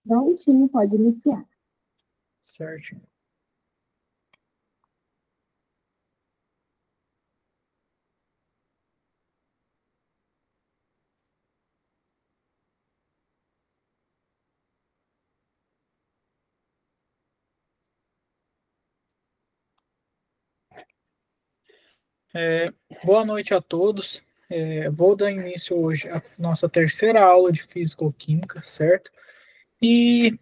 Prontinho, pode iniciar. Certo. É, Boa noite a todos. Vou dar início hoje à nossa terceira aula de Físico-Química, certo? E,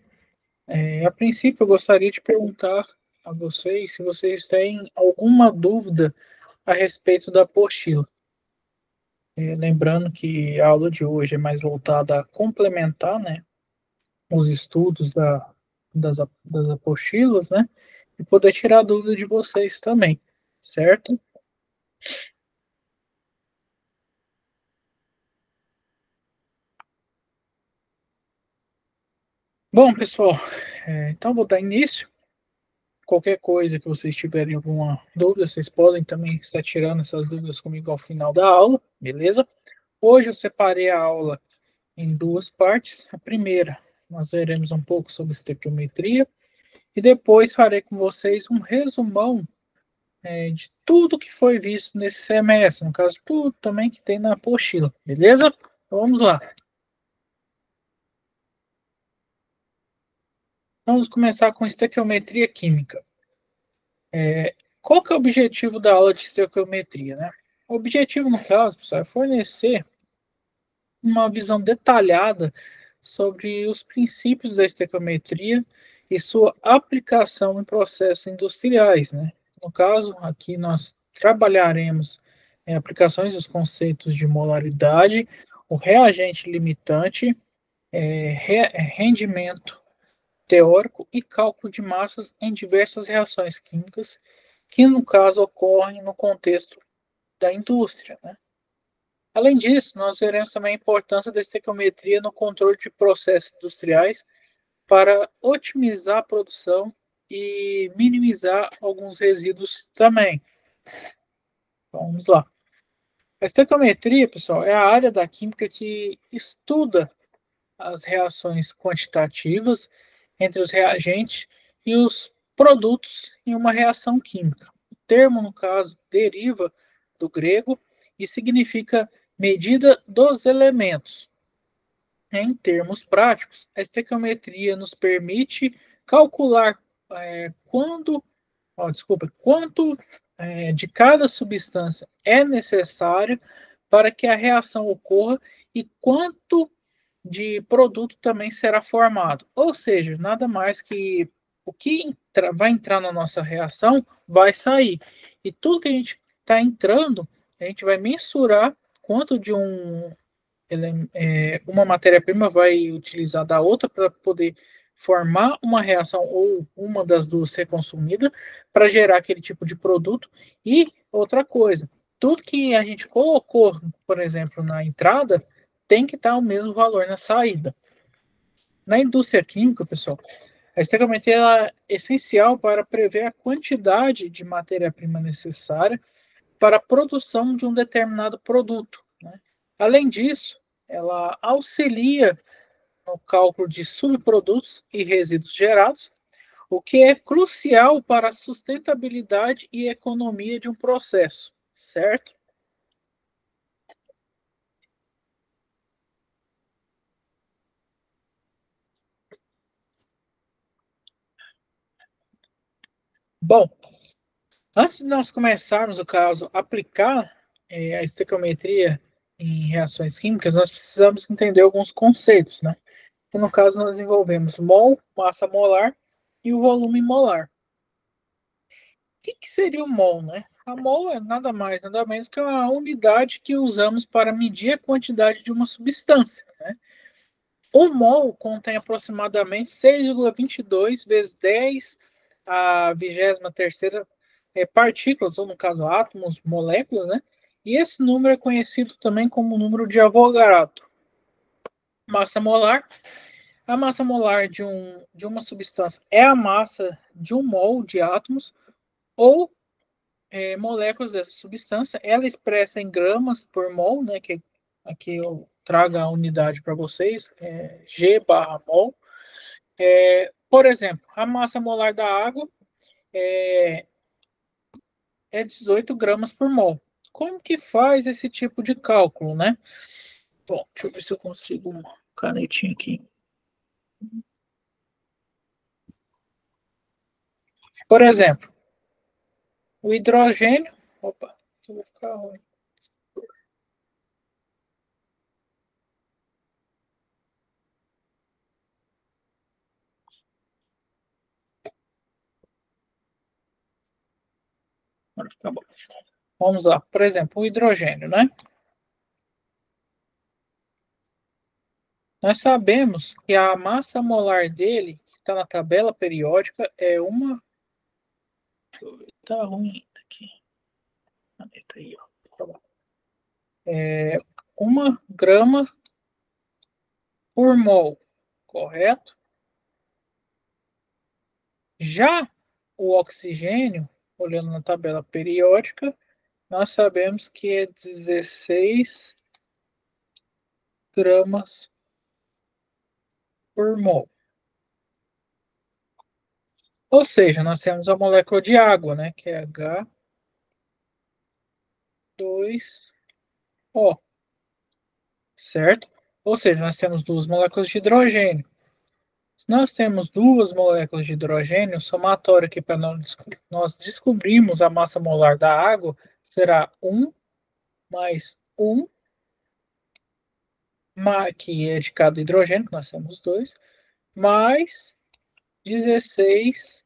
a princípio, eu gostaria de perguntar a vocês se vocês têm alguma dúvida a respeito da apostila. Lembrando que a aula de hoje é mais voltada a complementar, né, os estudos das apostilas, né, e poder tirar dúvida de vocês também, certo? Bom, pessoal, então vou dar início. Qualquer coisa que vocês tiverem alguma dúvida, vocês podem também estar tirando essas dúvidas comigo ao final da aula, beleza? Hoje eu separei a aula em duas partes. A primeira, nós veremos um pouco sobre estequiometria e depois farei com vocês um resumão de tudo que foi visto nesse semestre, no caso, tudo também que tem na apostila, beleza? Então, vamos lá. Vamos começar com estequiometria química. Qual que é o objetivo da aula de estequiometria, né? O objetivo, no caso, pessoal, é fornecer uma visão detalhada sobre os princípios da estequiometria e sua aplicação em processos industriais, né? No caso, aqui nós trabalharemos em aplicações dos conceitos de molaridade, o reagente limitante, rendimento teórico e cálculo de massas em diversas reações químicas, que no caso ocorrem no contexto da indústria, né? Além disso, nós veremos também a importância da estequiometria no controle de processos industriais para otimizar a produção e minimizar alguns resíduos também. Então, vamos lá. A estequiometria, pessoal, é a área da química que estuda as reações quantitativas entre os reagentes e os produtos em uma reação química. O termo, no caso, deriva do grego e significa medida dos elementos. Em termos práticos, a estequiometria nos permite calcular quando, quanto de cada substância é necessário para que a reação ocorra e quanto de produto também será formado. Ou seja, nada mais que o que vai entrar na nossa reação vai sair. E tudo que a gente está entrando, a gente vai mensurar quanto de uma matéria-prima vai utilizar da outra para poder formar uma reação ou uma das duas ser consumida para gerar aquele tipo de produto. E outra coisa, tudo que a gente colocou, por exemplo, na entrada, tem que estar o mesmo valor na saída. Na indústria química, pessoal, a estequiometria é essencial para prever a quantidade de matéria-prima necessária para a produção de um determinado produto, né? Além disso, ela auxilia no cálculo de subprodutos e resíduos gerados, o que é crucial para a sustentabilidade e economia de um processo, certo? Bom, antes de nós começarmos, o caso, aplicar a estequiometria em reações químicas, nós precisamos entender alguns conceitos, né? Que no caso nós envolvemos mol, massa molar e o volume molar. Que seria o mol, né? A mol é nada mais, nada menos que uma unidade que usamos para medir a quantidade de uma substância, né? O mol contém aproximadamente 6,22 vezes 10 a 23ª partículas, ou no caso átomos, moléculas, né? E esse número é conhecido também como número de Avogadro. Massa molar. A massa molar de uma substância é a massa de um mol de átomos ou moléculas dessa substância. Ela expressa em gramas por mol, né? Que aqui eu trago a unidade para vocês, G/mol. Por exemplo, a massa molar da água é 18 gramas por mol. Como que faz esse tipo de cálculo, né? Bom, deixa eu ver se eu consigo uma canetinha aqui. Por exemplo, o hidrogênio. Opa, isso vai ficar ruim. Agora fica bom. Vamos lá, por exemplo, o hidrogênio, né? Nós sabemos que a massa molar dele, que está na tabela periódica, é uma. Deixa eu ver, tá ruim ainda aqui. Caneta aí, ó. Tá bom. É 1 grama por mol, correto? Já o oxigênio, olhando na tabela periódica, nós sabemos que é 16 gramas por mol. Ou seja, nós temos a molécula de água, né, que é H2O, certo? Ou seja, nós temos duas moléculas de hidrogênio. Se nós temos duas moléculas de hidrogênio, o somatório aqui para nós descobrirmos a massa molar da água será 1 mais 1, que é de cada hidrogênio, que nós temos dois, mais 16,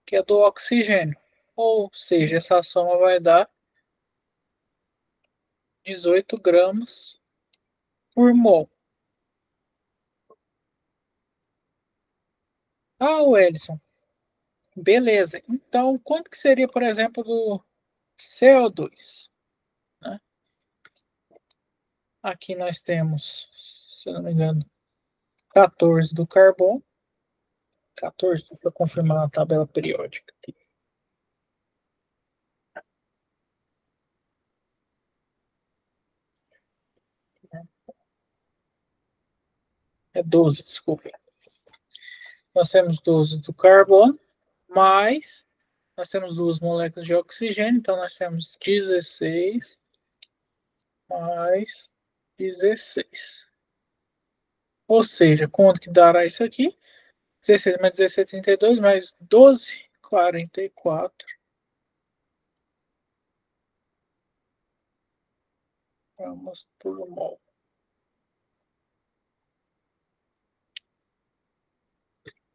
que é do oxigênio. Ou seja, essa soma vai dar 18 gramas por mol. Ah, Wellison, beleza. Então, quanto que seria, por exemplo, do CO2? Né? Aqui nós temos, se eu não me engano, 14 do carbono. 14, para confirmar a tabela periódica. É 12, desculpa. Nós temos 12 do carbono, mais nós temos duas moléculas de oxigênio, então nós temos 16 mais 16. Ou seja, quanto que dará isso aqui? 16 mais 16, 32, mais 12, 44 gramas por mol.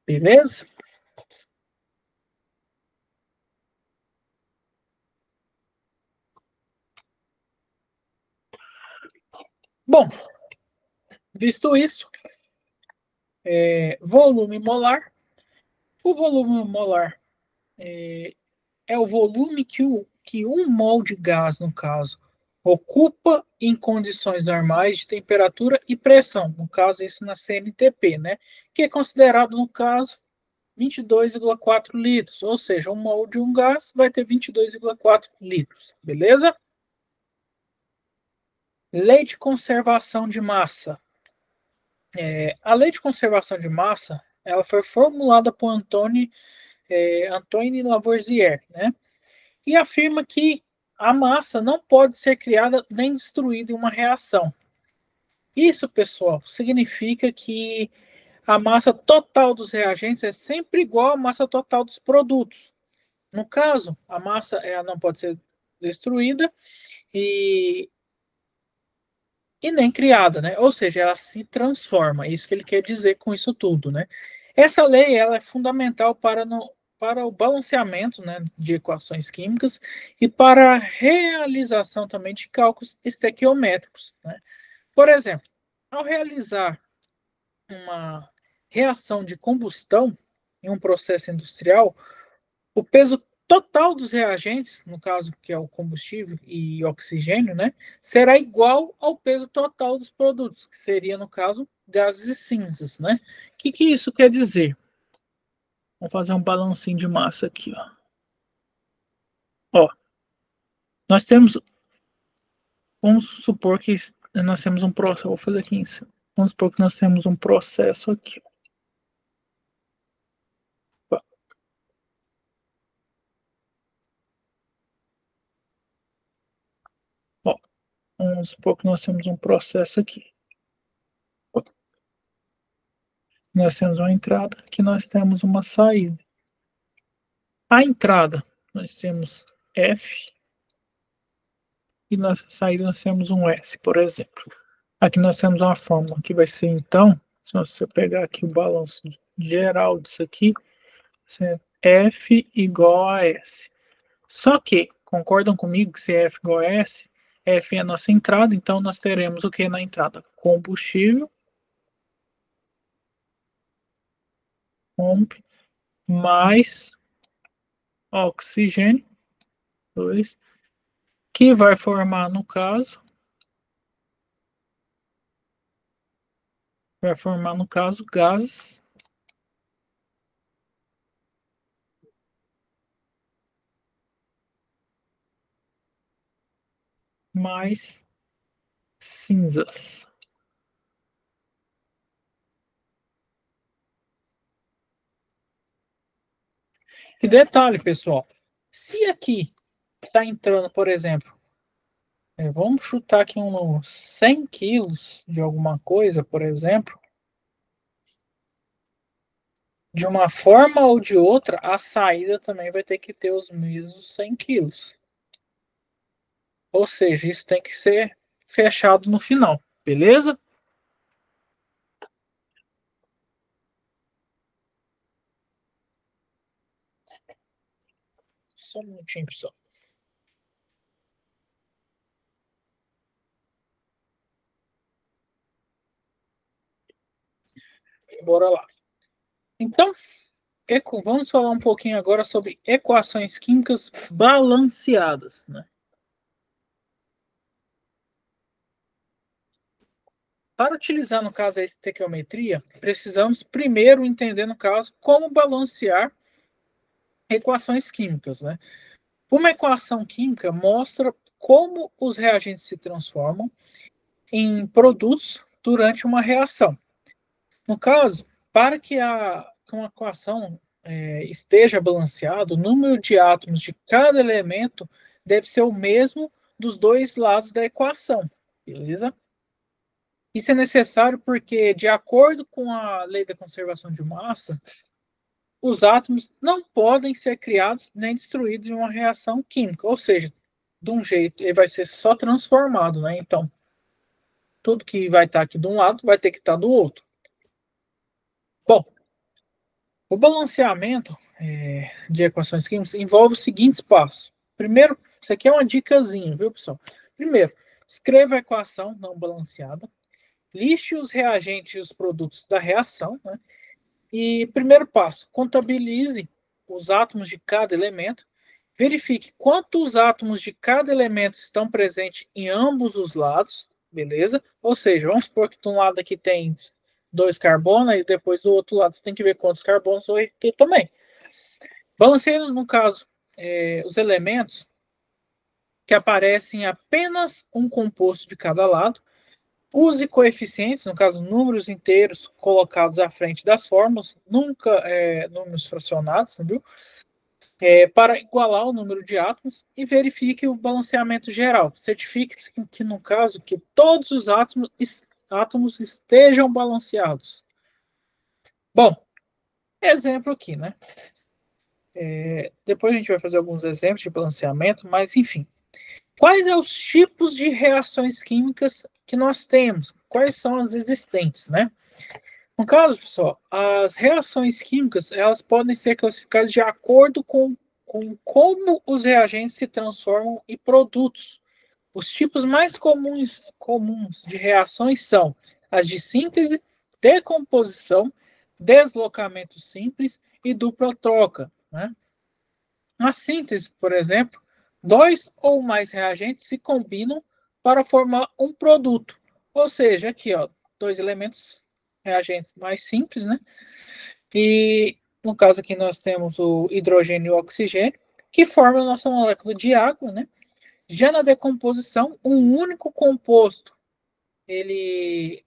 Beleza? Bom, visto isso, volume molar. O volume molar é o volume que um mol de gás, no caso, ocupa em condições normais de temperatura e pressão, no caso, isso na CNTP, né? Que é considerado, no caso, 22,4 litros, ou seja, um mol de um gás vai ter 22,4 litros, beleza? Lei de conservação de massa. A lei de conservação de massa, ela foi formulada por Antoine Lavoisier, né? E afirma que a massa não pode ser criada nem destruída em uma reação. Isso, pessoal, significa que a massa total dos reagentes é sempre igual à massa total dos produtos. No caso, a massa ela não pode ser destruída e, e nem criada, né? Ou seja, ela se transforma. É isso que ele quer dizer com isso tudo, né? Essa lei ela é fundamental para o balanceamento, né, de equações químicas e para a realização também de cálculos estequiométricos, né? Por exemplo, ao realizar uma reação de combustão em um processo industrial, o peso total dos reagentes, no caso que é o combustível e oxigênio, né, será igual ao peso total dos produtos, que seria, no caso, gases e cinzas, né? O que isso quer dizer? Vamos fazer um balancinho de massa aqui, ó. Ó, nós temos, vamos supor que nós temos um processo, vou fazer aqui em cima. Vamos supor que nós temos um processo aqui. Vamos supor que nós temos um processo aqui. Nós temos uma entrada, aqui nós temos uma saída. A entrada, nós temos F, e na saída nós temos um S, por exemplo. Aqui nós temos uma fórmula que vai ser, então, se você pegar aqui o balanço geral disso aqui, F igual a S. Só que, concordam comigo que se F igual a S, F é a nossa entrada, então nós teremos o que na entrada? Combustível, mais oxigênio, 2, que vai formar, no caso, gases mais cinzas. E detalhe, pessoal, se aqui está entrando, por exemplo, vamos chutar aqui uns 100 quilos de alguma coisa, por exemplo, de uma forma ou de outra, a saída também vai ter que ter os mesmos 100 quilos. Ou seja, isso tem que ser fechado no final, beleza? Só um minutinho, pessoal. Bora lá. Então, vamos falar um pouquinho agora sobre equações químicas balanceadas, né? Para utilizar, no caso, a estequiometria, precisamos primeiro entender, no caso, como balancear equações químicas, né? Uma equação química mostra como os reagentes se transformam em produtos durante uma reação. No caso, para que uma equação esteja balanceada, o número de átomos de cada elemento deve ser o mesmo dos dois lados da equação, beleza? Isso é necessário porque, de acordo com a lei da conservação de massa, os átomos não podem ser criados nem destruídos em uma reação química, ou seja, de um jeito ele vai ser só transformado, né? Então, tudo que vai estar aqui de um lado vai ter que estar do outro. Bom, o balanceamento de equações químicas envolve os seguintes passos. Primeiro, isso aqui é uma dicasinha, viu, pessoal? Primeiro, escreva a equação não balanceada, liste os reagentes e os produtos da reação, né? E primeiro passo, contabilize os átomos de cada elemento, verifique quantos átomos de cada elemento estão presentes em ambos os lados, beleza? Ou seja, vamos supor que de um lado aqui tem 2 carbonos e depois do outro lado você tem que ver quantos carbonos vai ter também. Balanceie, no caso, os elementos que aparecem apenas um composto de cada lado. Use coeficientes, no caso, números inteiros colocados à frente das fórmulas, nunca números fracionados, viu? Para igualar o número de átomos e verifique o balanceamento geral. Certifique-se que, no caso, que todos os átomos estejam balanceados. Bom, exemplo aqui, né? Depois a gente vai fazer alguns exemplos de balanceamento, mas enfim. Quais são os tipos de reações químicas que nós temos? Quais são as existentes, né? No caso, pessoal, as reações químicas elas podem ser classificadas de acordo com como os reagentes se transformam em produtos. Os tipos mais comuns de reações são as de síntese, decomposição, deslocamento simples e dupla troca, né? Na síntese, por exemplo, dois ou mais reagentes se combinam para formar um produto. Ou seja, aqui, ó, dois elementos reagentes mais simples, né? E no caso aqui nós temos o hidrogênio e o oxigênio, que formam a nossa molécula de água, né? Já na decomposição, um único composto ele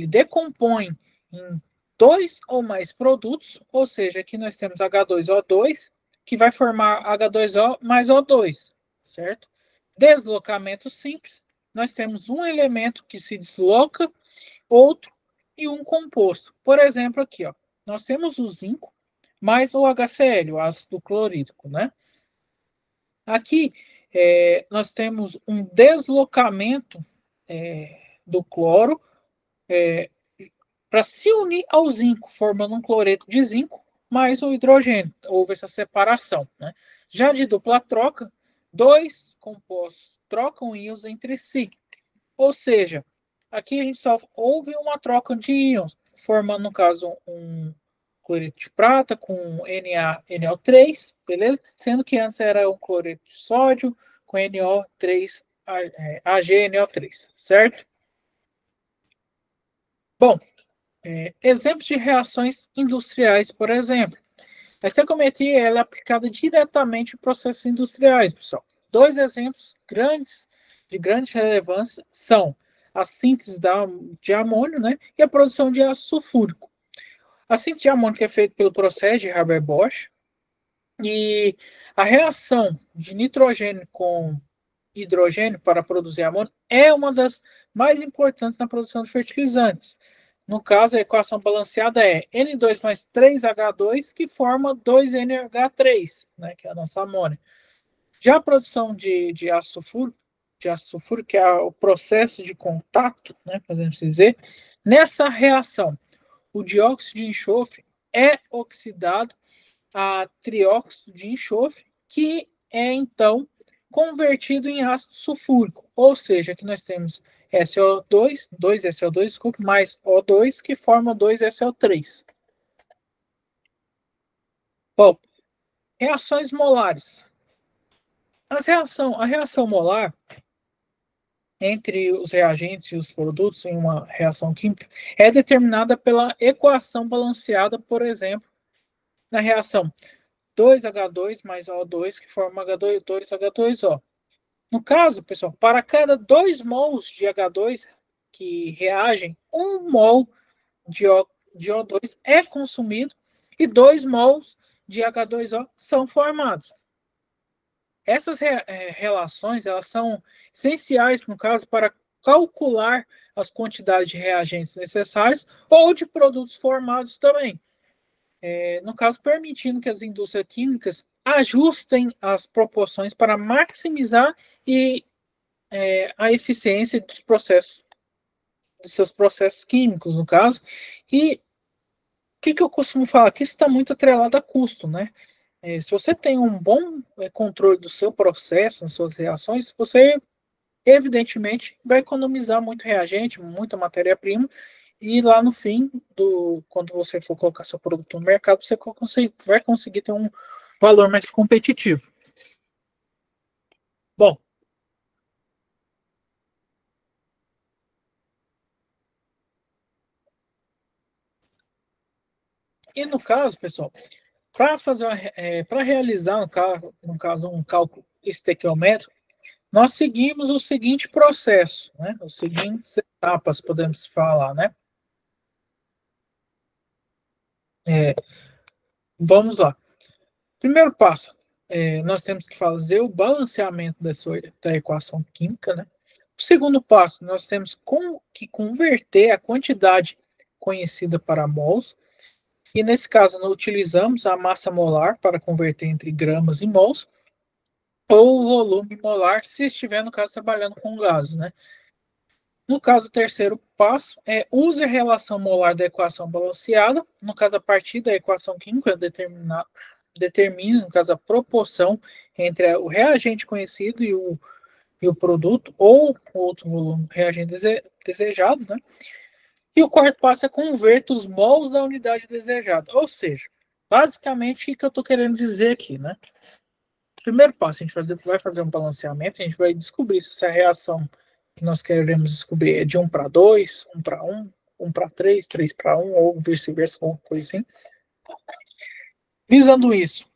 decompõe em dois ou mais produtos, ou seja, aqui nós temos H2O2, que vai formar H2O mais O2, certo? Deslocamento simples, nós temos um elemento que se desloca, outro e um composto. Por exemplo, aqui, ó, nós temos o zinco mais o HCl, o ácido clorídrico, né? Aqui, nós temos um deslocamento do cloro para se unir ao zinco, formando um cloreto de zinco mais o hidrogênio. Houve essa separação, né? Já de dupla troca, dois compostos trocam íons entre si. Ou seja, aqui a gente só houve uma troca de íons, formando, no caso, um cloreto de prata com NaNO3, beleza? Sendo que antes era o cloreto de sódio com NO3, AgNO3, certo? Bom, exemplos de reações industriais, por exemplo. A estequiometria ela é aplicada diretamente em processos industriais, pessoal. Dois exemplos grandes, de grande relevância, são a síntese de amônio, né, e a produção de ácido sulfúrico. A síntese de amônio é feita pelo processo de Haber-Bosch, e a reação de nitrogênio com hidrogênio para produzir amônio é uma das mais importantes na produção de fertilizantes. No caso, a equação balanceada é N2 mais 3H2, que forma 2NH3, né, que é a nossa amônia. Já a produção de ácido sulfúrico, que é o processo de contato, né, podemos dizer, nessa reação, o dióxido de enxofre é oxidado a trióxido de enxofre, que é, então, convertido em ácido sulfúrico. Ou seja, aqui nós temos SO2, 2SO2, desculpa, mais O2, que forma 2SO3. Bom, reações molares. A reação molar entre os reagentes e os produtos em uma reação química é determinada pela equação balanceada, por exemplo, na reação 2H2 mais O2, que forma H2O. No caso, pessoal, para cada 2 mols de H2 que reagem, 1 mol de O2 é consumido e 2 mols de H2O são formados. Essas relações elas são essenciais, no caso, para calcular as quantidades de reagentes necessárias ou de produtos formados também. No caso, permitindo que as indústrias químicas ajustem as proporções para maximizar a eficiência dos seus processos químicos, no caso. E o que eu costumo falar? Que isso está muito atrelado a custo, né? Se você tem um bom controle do seu processo, das suas reações, você evidentemente vai economizar muito reagente, muita matéria-prima, e lá no fim, quando você for colocar seu produto no mercado, você vai conseguir ter um valor mais competitivo. Bom, e no caso, pessoal, para realizar, no caso, um cálculo estequiométrico, nós seguimos o seguinte processo, né? Os seguintes etapas, podemos falar, né? Vamos lá. Primeiro passo, nós temos que fazer o balanceamento da equação química, né? O segundo passo, nós temos que converter a quantidade conhecida para mols, e nesse caso nós utilizamos a massa molar para converter entre gramas e mols, ou o volume molar, se estiver, no caso, trabalhando com gases, né? No caso, o terceiro passo use a relação molar da equação balanceada, no caso, a partir da equação química, determina, no caso, a proporção entre o reagente conhecido e o produto, ou outro volume reagente desejado, né? E o quarto passo é converter os mols da unidade desejada. Ou seja, basicamente, o que eu estou querendo dizer aqui, né? Primeiro passo, a gente vai fazer um balanceamento, a gente vai descobrir se essa reação que nós queremos descobrir é de 1 para 2, 1 para 1, 1 para 3, 3 para 1, ou vice-versa, alguma coisa assim. Visando isso,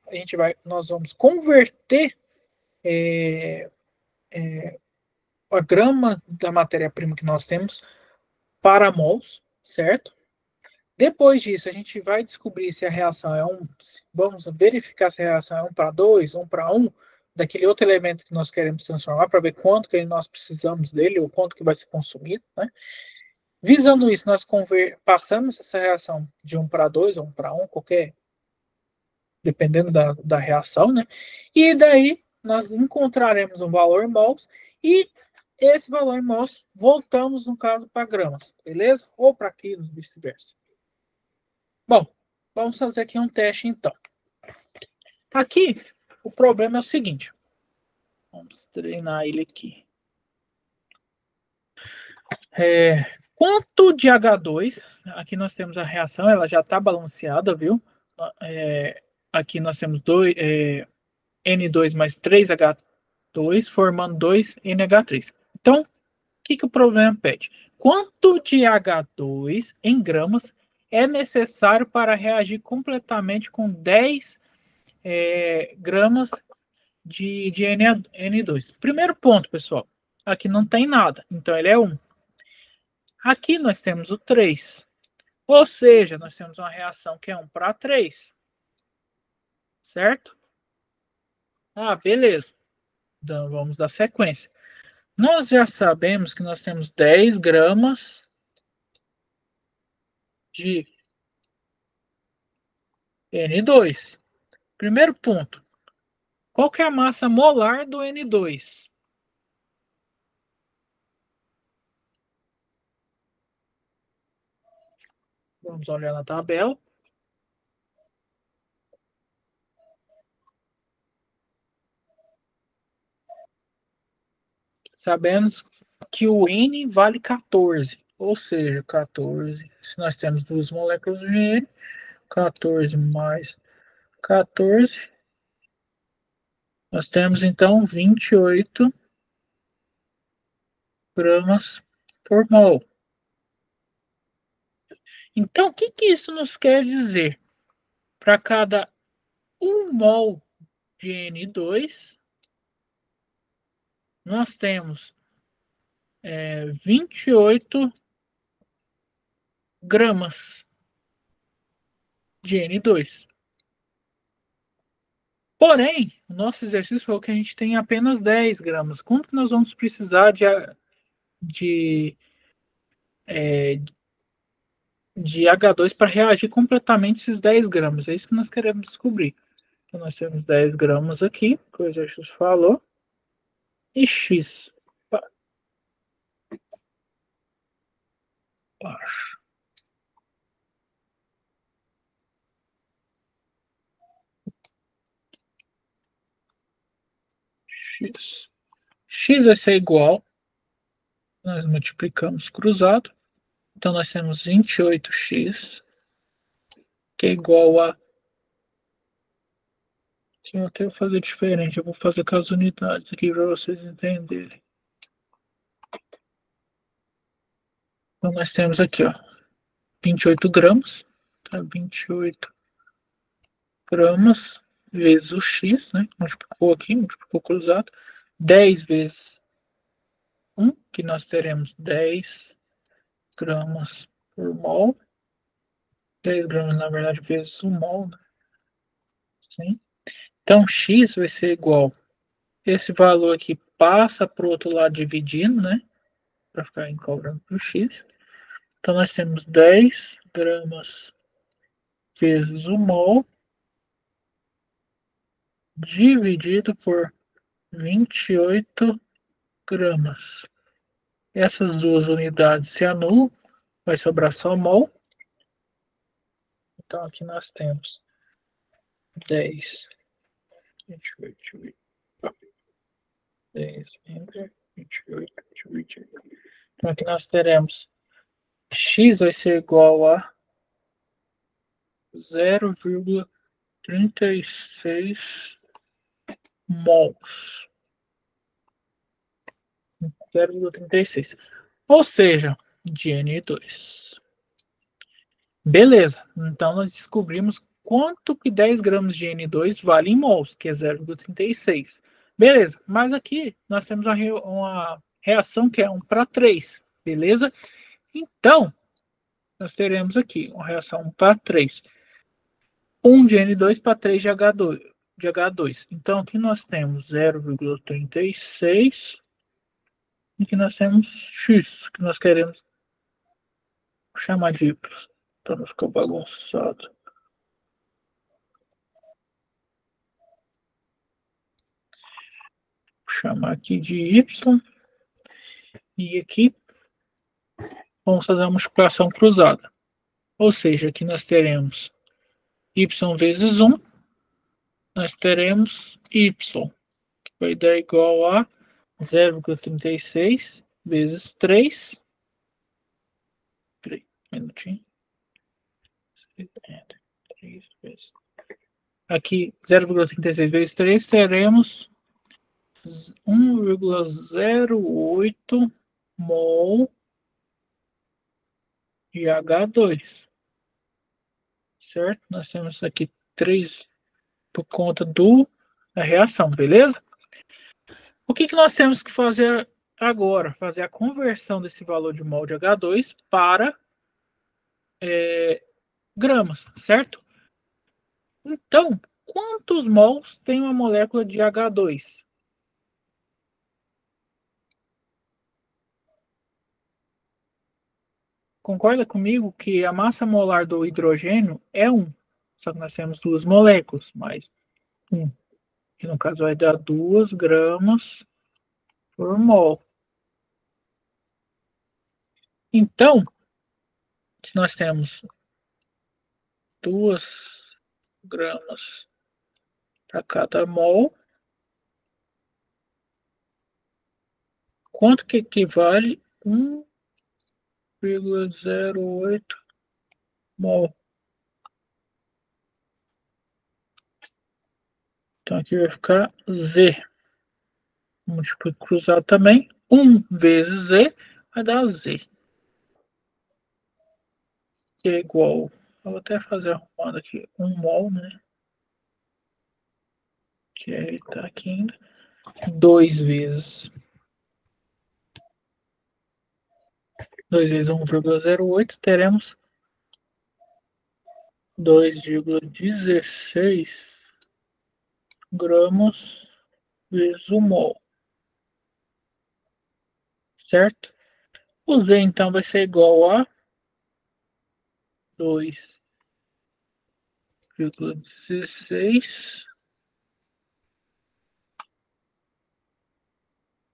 nós vamos converter a grama da matéria-prima que nós temos para mols, certo? Depois disso, a gente vai descobrir se a reação vamos verificar se a reação é 1 para 2, 1 para 1, daquele outro elemento que nós queremos transformar, para ver quanto que nós precisamos dele, ou quanto que vai ser consumido, né? Visando isso, nós passamos essa reação de 1 para 2, ou 1 para 1, qualquer, dependendo da reação, né? E daí nós encontraremos um valor em mols, e esse valor em mols voltamos, no caso, para gramas, beleza? Ou para quilos, vice-versa. Bom, vamos fazer aqui um teste, então. Aqui, o problema é o seguinte. Vamos treinar ele aqui. Quanto de H2, aqui nós temos a reação, ela já está balanceada, viu? Aqui nós temos N2 mais 3H2, formando 2NH3. Então, o que o problema pede? Quanto de H2 em gramas é necessário para reagir completamente com 10 gramas de N2? Primeiro ponto, pessoal. Aqui não tem nada, então ele é 1. Aqui nós temos o 3. Ou seja, nós temos uma reação que é 1 para 3. Certo? Beleza. Então, vamos dar sequência. Nós já sabemos que nós temos 10 gramas de N2. Primeiro ponto. Qual que é a massa molar do N2? Vamos olhar na tabela. Sabemos que o N vale 14. Ou seja, 14. Se nós temos duas moléculas de N, 14 mais 14. Nós temos, então, 28 gramas por mol. Então, o que isso nos quer dizer? Para cada 1 mol de N2, nós temos 28 gramas de N2. Porém, o nosso exercício falou que a gente tem apenas 10 gramas. Quanto que nós vamos precisar de H2 para reagir completamente esses 10 gramas? É isso que nós queremos descobrir. Então, nós temos 10 gramas aqui, que o exercício falou, e X baixo. X vai ser igual, nós multiplicamos cruzado, então nós temos 28x, que é igual a... Eu até vou fazer diferente, eu vou fazer com as unidades aqui para vocês entenderem. Então nós temos aqui, ó, 28 gramas, tá? 28 gramas vezes o x, né? Multiplicou aqui, multiplicou cruzado, 10 vezes 1, que nós teremos 10 gramas por mol. 10 gramas, na verdade, vezes 1 mol, né? Sim. Então, x vai ser igual. Esse valor aqui passa para o outro lado dividindo, né? Para ficar cobrando para o x. Então, nós temos 10 gramas vezes 1 mol dividido por 28 gramas. Essas duas unidades se anulam, vai sobrar só mol. Então, aqui nós temos 10, 28, 10 entre 28, 28. Então, aqui nós teremos x vai ser igual a 0,36 mols. 0,36. Ou seja, de N2. Beleza. Então, nós descobrimos quanto que 10 gramas de N2 vale em mols, que é 0,36. Beleza. Mas aqui nós temos uma reação que é 1 para 3. Beleza? Então, nós teremos aqui uma reação 1 para 3. 1 de N2 para 3 de H2. de H2. Então, aqui nós temos 0,36 e aqui nós temos X, que nós queremos chamar de Y, para não ficar bagunçado. Vou chamar aqui de Y. E aqui vamos fazer a multiplicação cruzada. Ou seja, aqui nós teremos y vezes 1, nós teremos y, que vai dar igual a 0,36 vezes 3. Minutinho. Aqui, 0,36 vezes 3, teremos 1,08 mol de H2. Certo? Nós temos aqui 3 por conta da reação, beleza? O que nós temos que fazer agora? Fazer a conversão desse valor de mol de H2 para gramas, certo? Então, quantos mols tem uma molécula de H2? Concorda comigo que a massa molar do hidrogênio é 1. Só que nós temos duas moléculas, mais 1. Que no caso vai dar 2 gramas por mol. Então, se nós temos 2 gramas para cada mol, quanto que equivale 1,08 mol? Então aqui vai ficar Z. Múltiplo cruzado também. 1 vezes Z vai dar Z. Que é igual. Eu vou até fazer arrumando aqui 1 mol, né? Que aí tá aqui ainda. 2 vezes 1,08, teremos 2,16 gramas vezes 1 mol. Certo? O Z então vai ser igual a 2,16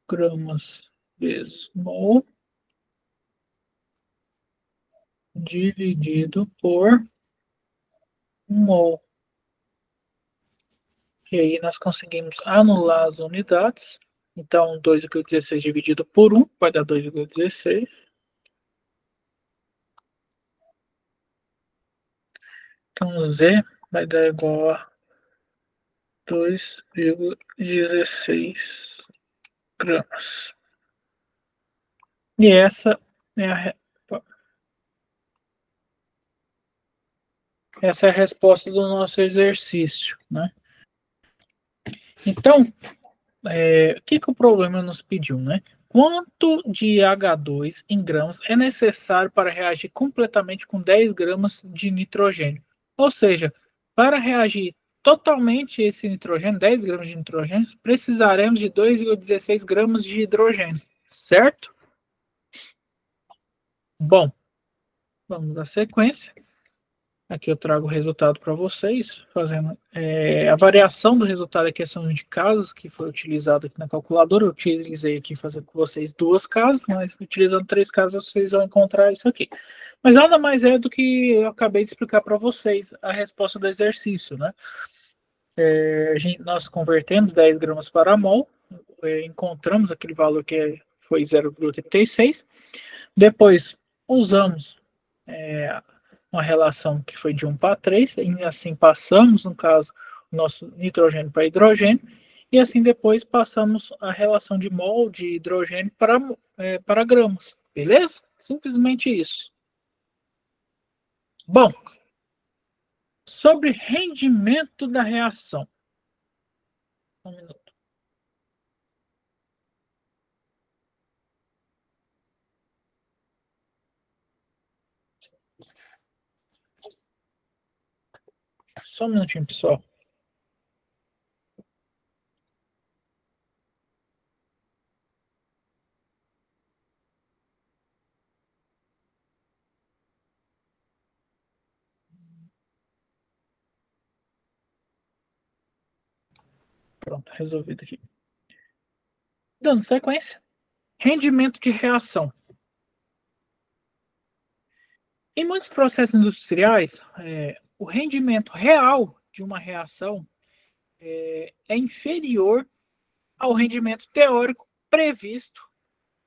gramas vezes mol dividido por 1 mol. E aí nós conseguimos anular as unidades. Então, 2,16 dividido por 1 vai dar 2,16. Então, Z vai dar igual a 2,16 gramas. E essa é a resposta do nosso exercício, né? Então, o que o problema nos pediu, né? Quanto de H2 em gramas é necessário para reagir completamente com 10 gramas de nitrogênio? Ou seja, para reagir totalmente esse nitrogênio, 10 gramas de nitrogênio, precisaremos de 2,16 gramas de hidrogênio, certo? Bom, vamos à sequência. Aqui eu trago o resultado para vocês, fazendo a variação do resultado aqui são de casos que foi utilizado aqui na calculadora. Eu utilizei aqui fazer com vocês 2 casas, mas utilizando 3 casas vocês vão encontrar isso aqui. Mas nada mais é do que eu acabei de explicar para vocês a resposta do exercício, né? Nós convertemos 10 gramas para mol, encontramos aquele valor que foi 0,36. Depois usamos uma relação que foi de 1 para 3, e assim passamos, no caso, o nosso nitrogênio para hidrogênio, e assim depois passamos a relação de mol de hidrogênio para gramas, beleza? Simplesmente isso. Bom, sobre rendimento da reação. Um minuto. Só um minutinho, pessoal. Pronto, resolvido aqui. Dando sequência. Rendimento de reação. Em muitos processos industriais, o rendimento real de uma reação é inferior ao rendimento teórico previsto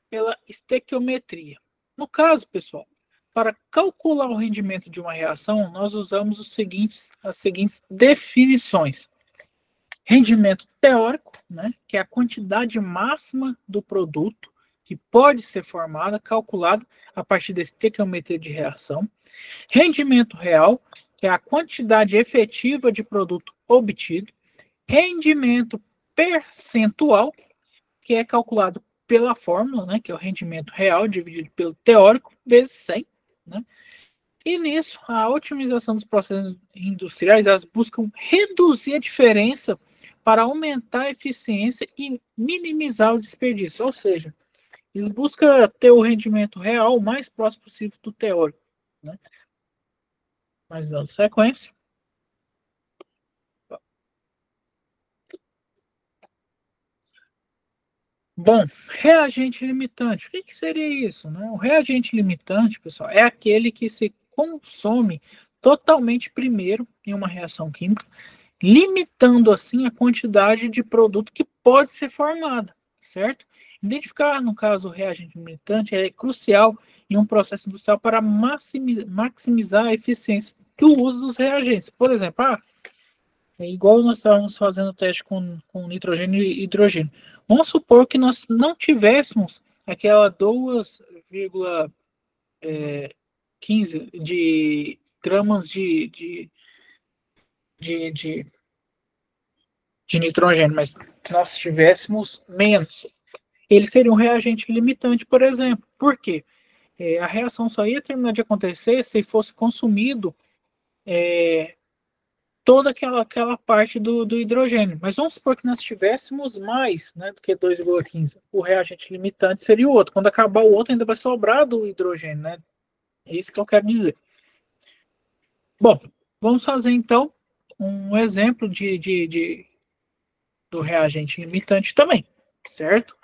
pela estequiometria. No caso, pessoal, para calcular o rendimento de uma reação, nós usamos as seguintes definições. Rendimento teórico, né, que é a quantidade máxima do produto que pode ser formada, calculado a partir da estequiometria de reação. Rendimento real, que é a quantidade efetiva de produto obtido. Rendimento percentual, que é calculado pela fórmula, né, que é o rendimento real dividido pelo teórico, vezes 100. Né? E nisso, a otimização dos processos industriais, elas buscam reduzir a diferença para aumentar a eficiência e minimizar o desperdício. Ou seja, eles buscam ter o rendimento real o mais próximo possível do teórico. Né? Mas dando sequência. Bom, reagente limitante. O que seria isso? Né? O reagente limitante, pessoal, é aquele que se consome totalmente primeiro em uma reação química, limitando assim a quantidade de produto que pode ser formada, certo? Identificar, no caso, o reagente limitante é crucial em um processo industrial para maximizar a eficiência do uso dos reagentes. Por exemplo, é igual nós estávamos fazendo o teste com nitrogênio e hidrogênio. Vamos supor que nós não tivéssemos aquela 2,15 de gramas de nitrogênio, mas que nós tivéssemos menos. Ele seria um reagente limitante, por exemplo. Por quê? A reação só ia terminar de acontecer se fosse consumido toda aquela parte do hidrogênio. Mas vamos supor que nós tivéssemos mais, né, do que 2,15. O reagente limitante seria o outro. Quando acabar o outro, ainda vai sobrar do hidrogênio, né? É isso que eu quero dizer. Bom, vamos fazer então um exemplo do reagente limitante também, certo?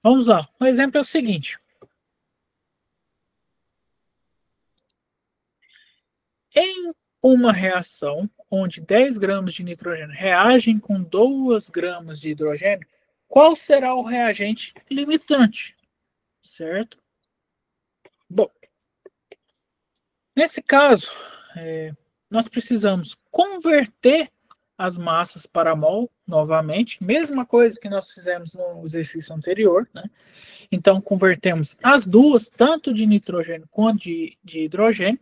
Vamos lá. O exemplo é o seguinte. Em uma reação onde 10 gramas de nitrogênio reagem com 2 gramas de hidrogênio, qual será o reagente limitante? Certo? Bom, nesse caso, nós precisamos converter as massas para mol novamente, mesma coisa que nós fizemos no exercício anterior, né? Então, convertemos as duas, tanto de nitrogênio quanto de hidrogênio,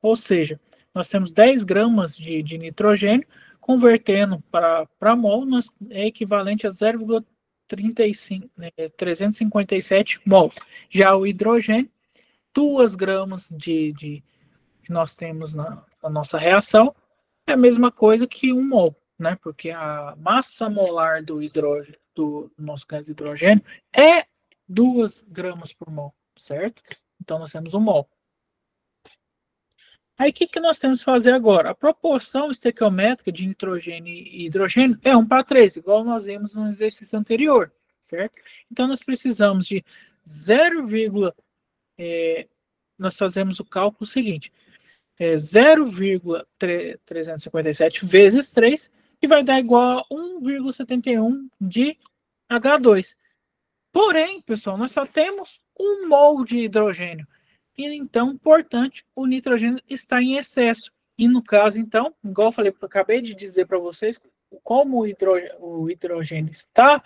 ou seja, nós temos 10 gramas de nitrogênio, convertendo para mol, é equivalente a 0,357 mol. Já o hidrogênio, 2 gramas que nós temos na nossa reação, é a mesma coisa que 1 mol, né? Porque a massa molar do hidrogênio, do nosso gás hidrogênio, é 2 gramas por mol, certo? Então, nós temos 1 mol. Aí, o que nós temos que fazer agora? A proporção estequiométrica de nitrogênio e hidrogênio é 1:3, igual nós vimos no exercício anterior, certo? Então, nós precisamos de 0, nós fazemos o cálculo seguinte, 0,357 vezes 3, que vai dar igual a 1,71 de H2. Porém, pessoal, nós só temos 1 mol de hidrogênio. E então, portanto, o nitrogênio está em excesso. E no caso, então, igual eu falei, eu acabei de dizer para vocês, como o hidrogênio está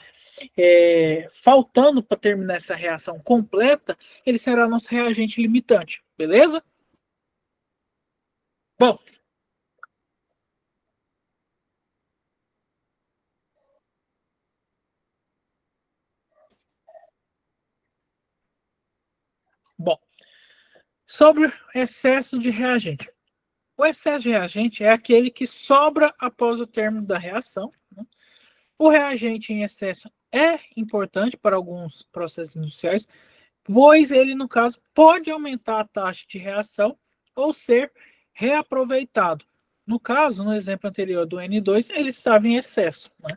faltando para terminar essa reação completa, ele será nosso reagente limitante, beleza? Bom, sobre excesso de reagente. O excesso de reagente é aquele que sobra após o término da reação. Né? O reagente em excesso é importante para alguns processos industriais, pois ele, no caso, pode aumentar a taxa de reação ou ser reaproveitado. No caso, no exemplo anterior do N2, ele estava em excesso. Né?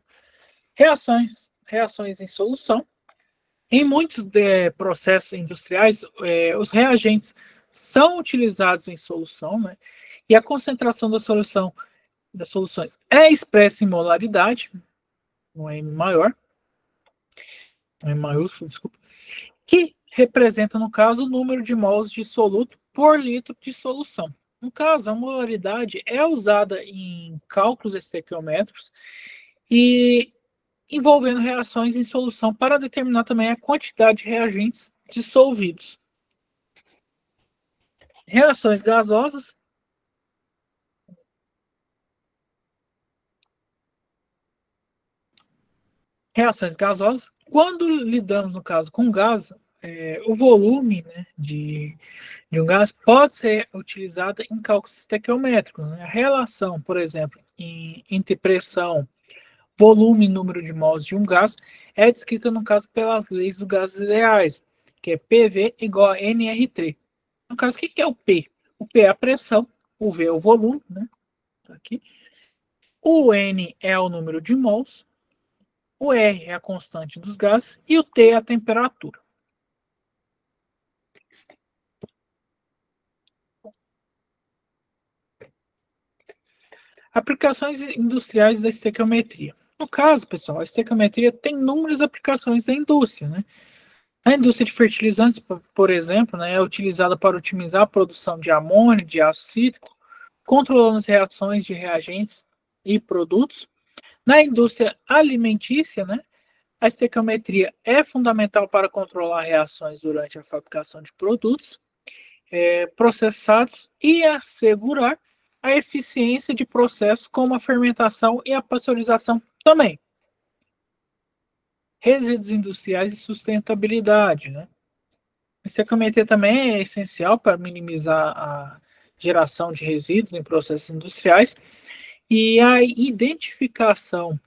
Reações em solução. Em muitos processos industriais, os reagentes são utilizados em solução, né? E a concentração das soluções é expressa em molaridade, no M maior, no M maiúsculo, desculpa, que representa, no caso, o número de mols de soluto por litro de solução. No caso, a molaridade é usada em cálculos estequiométricos e envolvendo reações em solução para determinar também a quantidade de reagentes dissolvidos. Reações gasosas. Reações gasosas. Quando lidamos, no caso, com gás, o volume, né, de um gás pode ser utilizado em cálculos estequiométricos. Né? A relação, por exemplo, entre pressão, volume e número de mols de um gás é descrita, no caso, pelas leis dos gases ideais, que é PV igual a nRT. No caso, o que é o P? O P é a pressão, o V é o volume, né? Tá aqui. O N é o número de mols, o R é a constante dos gases e o T é a temperatura. Aplicações industriais da estequiometria. No caso, pessoal, a estequiometria tem inúmeras aplicações da indústria, né? A indústria de fertilizantes, por exemplo, né, é utilizada para otimizar a produção de amônio, de ácido cítrico, controlando as reações de reagentes e produtos. Na indústria alimentícia, né, a estequiometria é fundamental para controlar reações durante a fabricação de produtos processados e assegurar a eficiência de processos como a fermentação e a pasteurização também. Resíduos industriais e sustentabilidade, né? A estequiometria também é essencial para minimizar a geração de resíduos em processos industriais e a identificação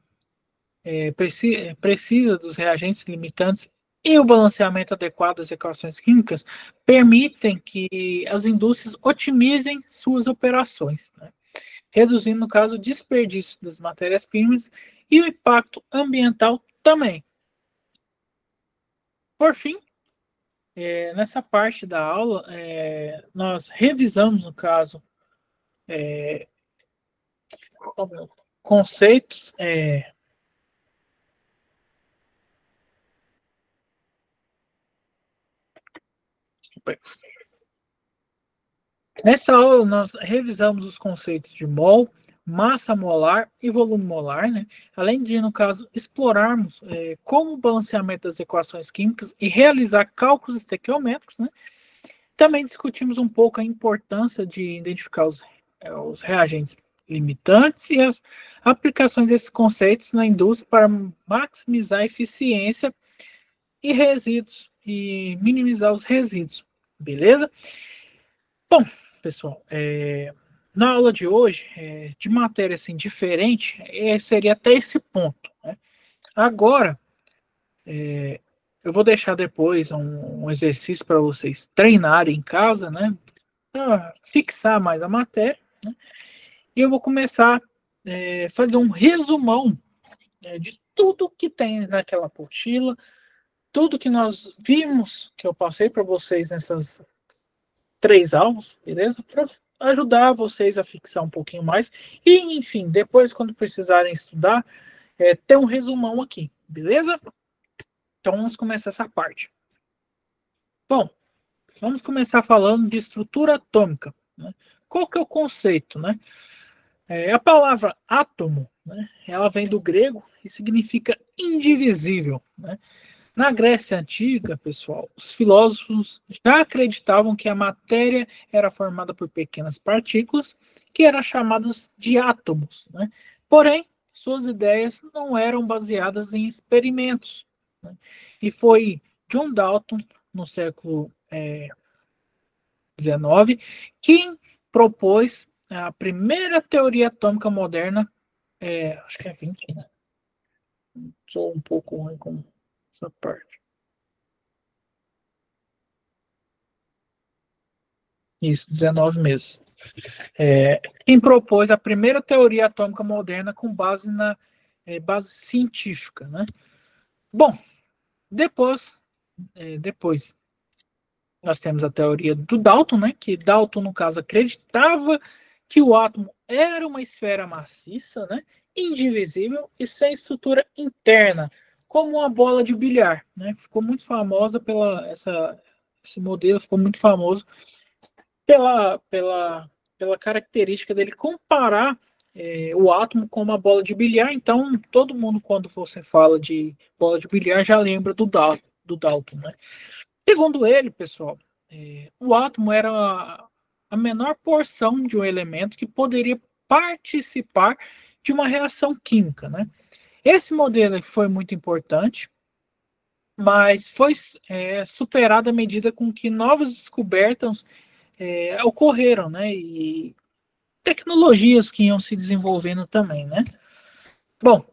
precisa dos reagentes limitantes e o balanceamento adequado das equações químicas permitem que as indústrias otimizem suas operações, né? Reduzindo, no caso, o desperdício das matérias-primas e o impacto ambiental também. Por fim, nessa parte da aula, nós revisamos, no caso, conceitos. Nessa aula, nós revisamos os conceitos de mol, massa molar e volume molar, né? Além de, no caso, explorarmos como o balanceamento das equações químicas e realizar cálculos estequiométricos, né? Também discutimos um pouco a importância de identificar os reagentes limitantes e as aplicações desses conceitos na indústria para maximizar a eficiência e resíduos e minimizar os resíduos, beleza? Bom, pessoal, na aula de hoje, de matéria assim, diferente, seria até esse ponto. Né? Agora, eu vou deixar depois um exercício para vocês treinarem em casa, né? Para fixar mais a matéria. Né? E eu vou começar a fazer um resumão de tudo que tem naquela apostila, tudo que nós vimos, que eu passei para vocês nessas 3 aulas, beleza? Para ajudar vocês a fixar um pouquinho mais. E, enfim, depois, quando precisarem estudar, ter um resumão aqui, beleza? Então, vamos começar essa parte. Bom, vamos começar falando de estrutura atômica. Né? Qual que é o conceito, né? A palavra átomo, né, ela vem do grego e significa indivisível. Né? Na Grécia Antiga, pessoal, os filósofos já acreditavam que a matéria era formada por pequenas partículas que eram chamadas de átomos. Né? Porém, suas ideias não eram baseadas em experimentos. Né? E foi John Dalton, no século XIX, quem propôs a primeira teoria atômica moderna, acho que é 20, né? Sou um pouco ruim com essa parte. Isso, 19 meses. Quem propôs a primeira teoria atômica moderna com base na base científica, né? Bom, depois nós temos a teoria do Dalton, né? Que Dalton, no caso, acreditava que o átomo era uma esfera maciça, né? Indivisível e sem estrutura interna, como uma bola de bilhar, né? Ficou muito famosa esse modelo ficou muito famoso pela característica dele comparar o átomo com uma bola de bilhar. Então, todo mundo, quando você fala de bola de bilhar, já lembra do Dalton, né? Segundo ele, pessoal, o átomo era a menor porção de um elemento que poderia participar de uma reação química, né? Esse modelo foi muito importante, mas foi superado à medida com que novas descobertas ocorreram, né? E tecnologias que iam se desenvolvendo também, né? Bom,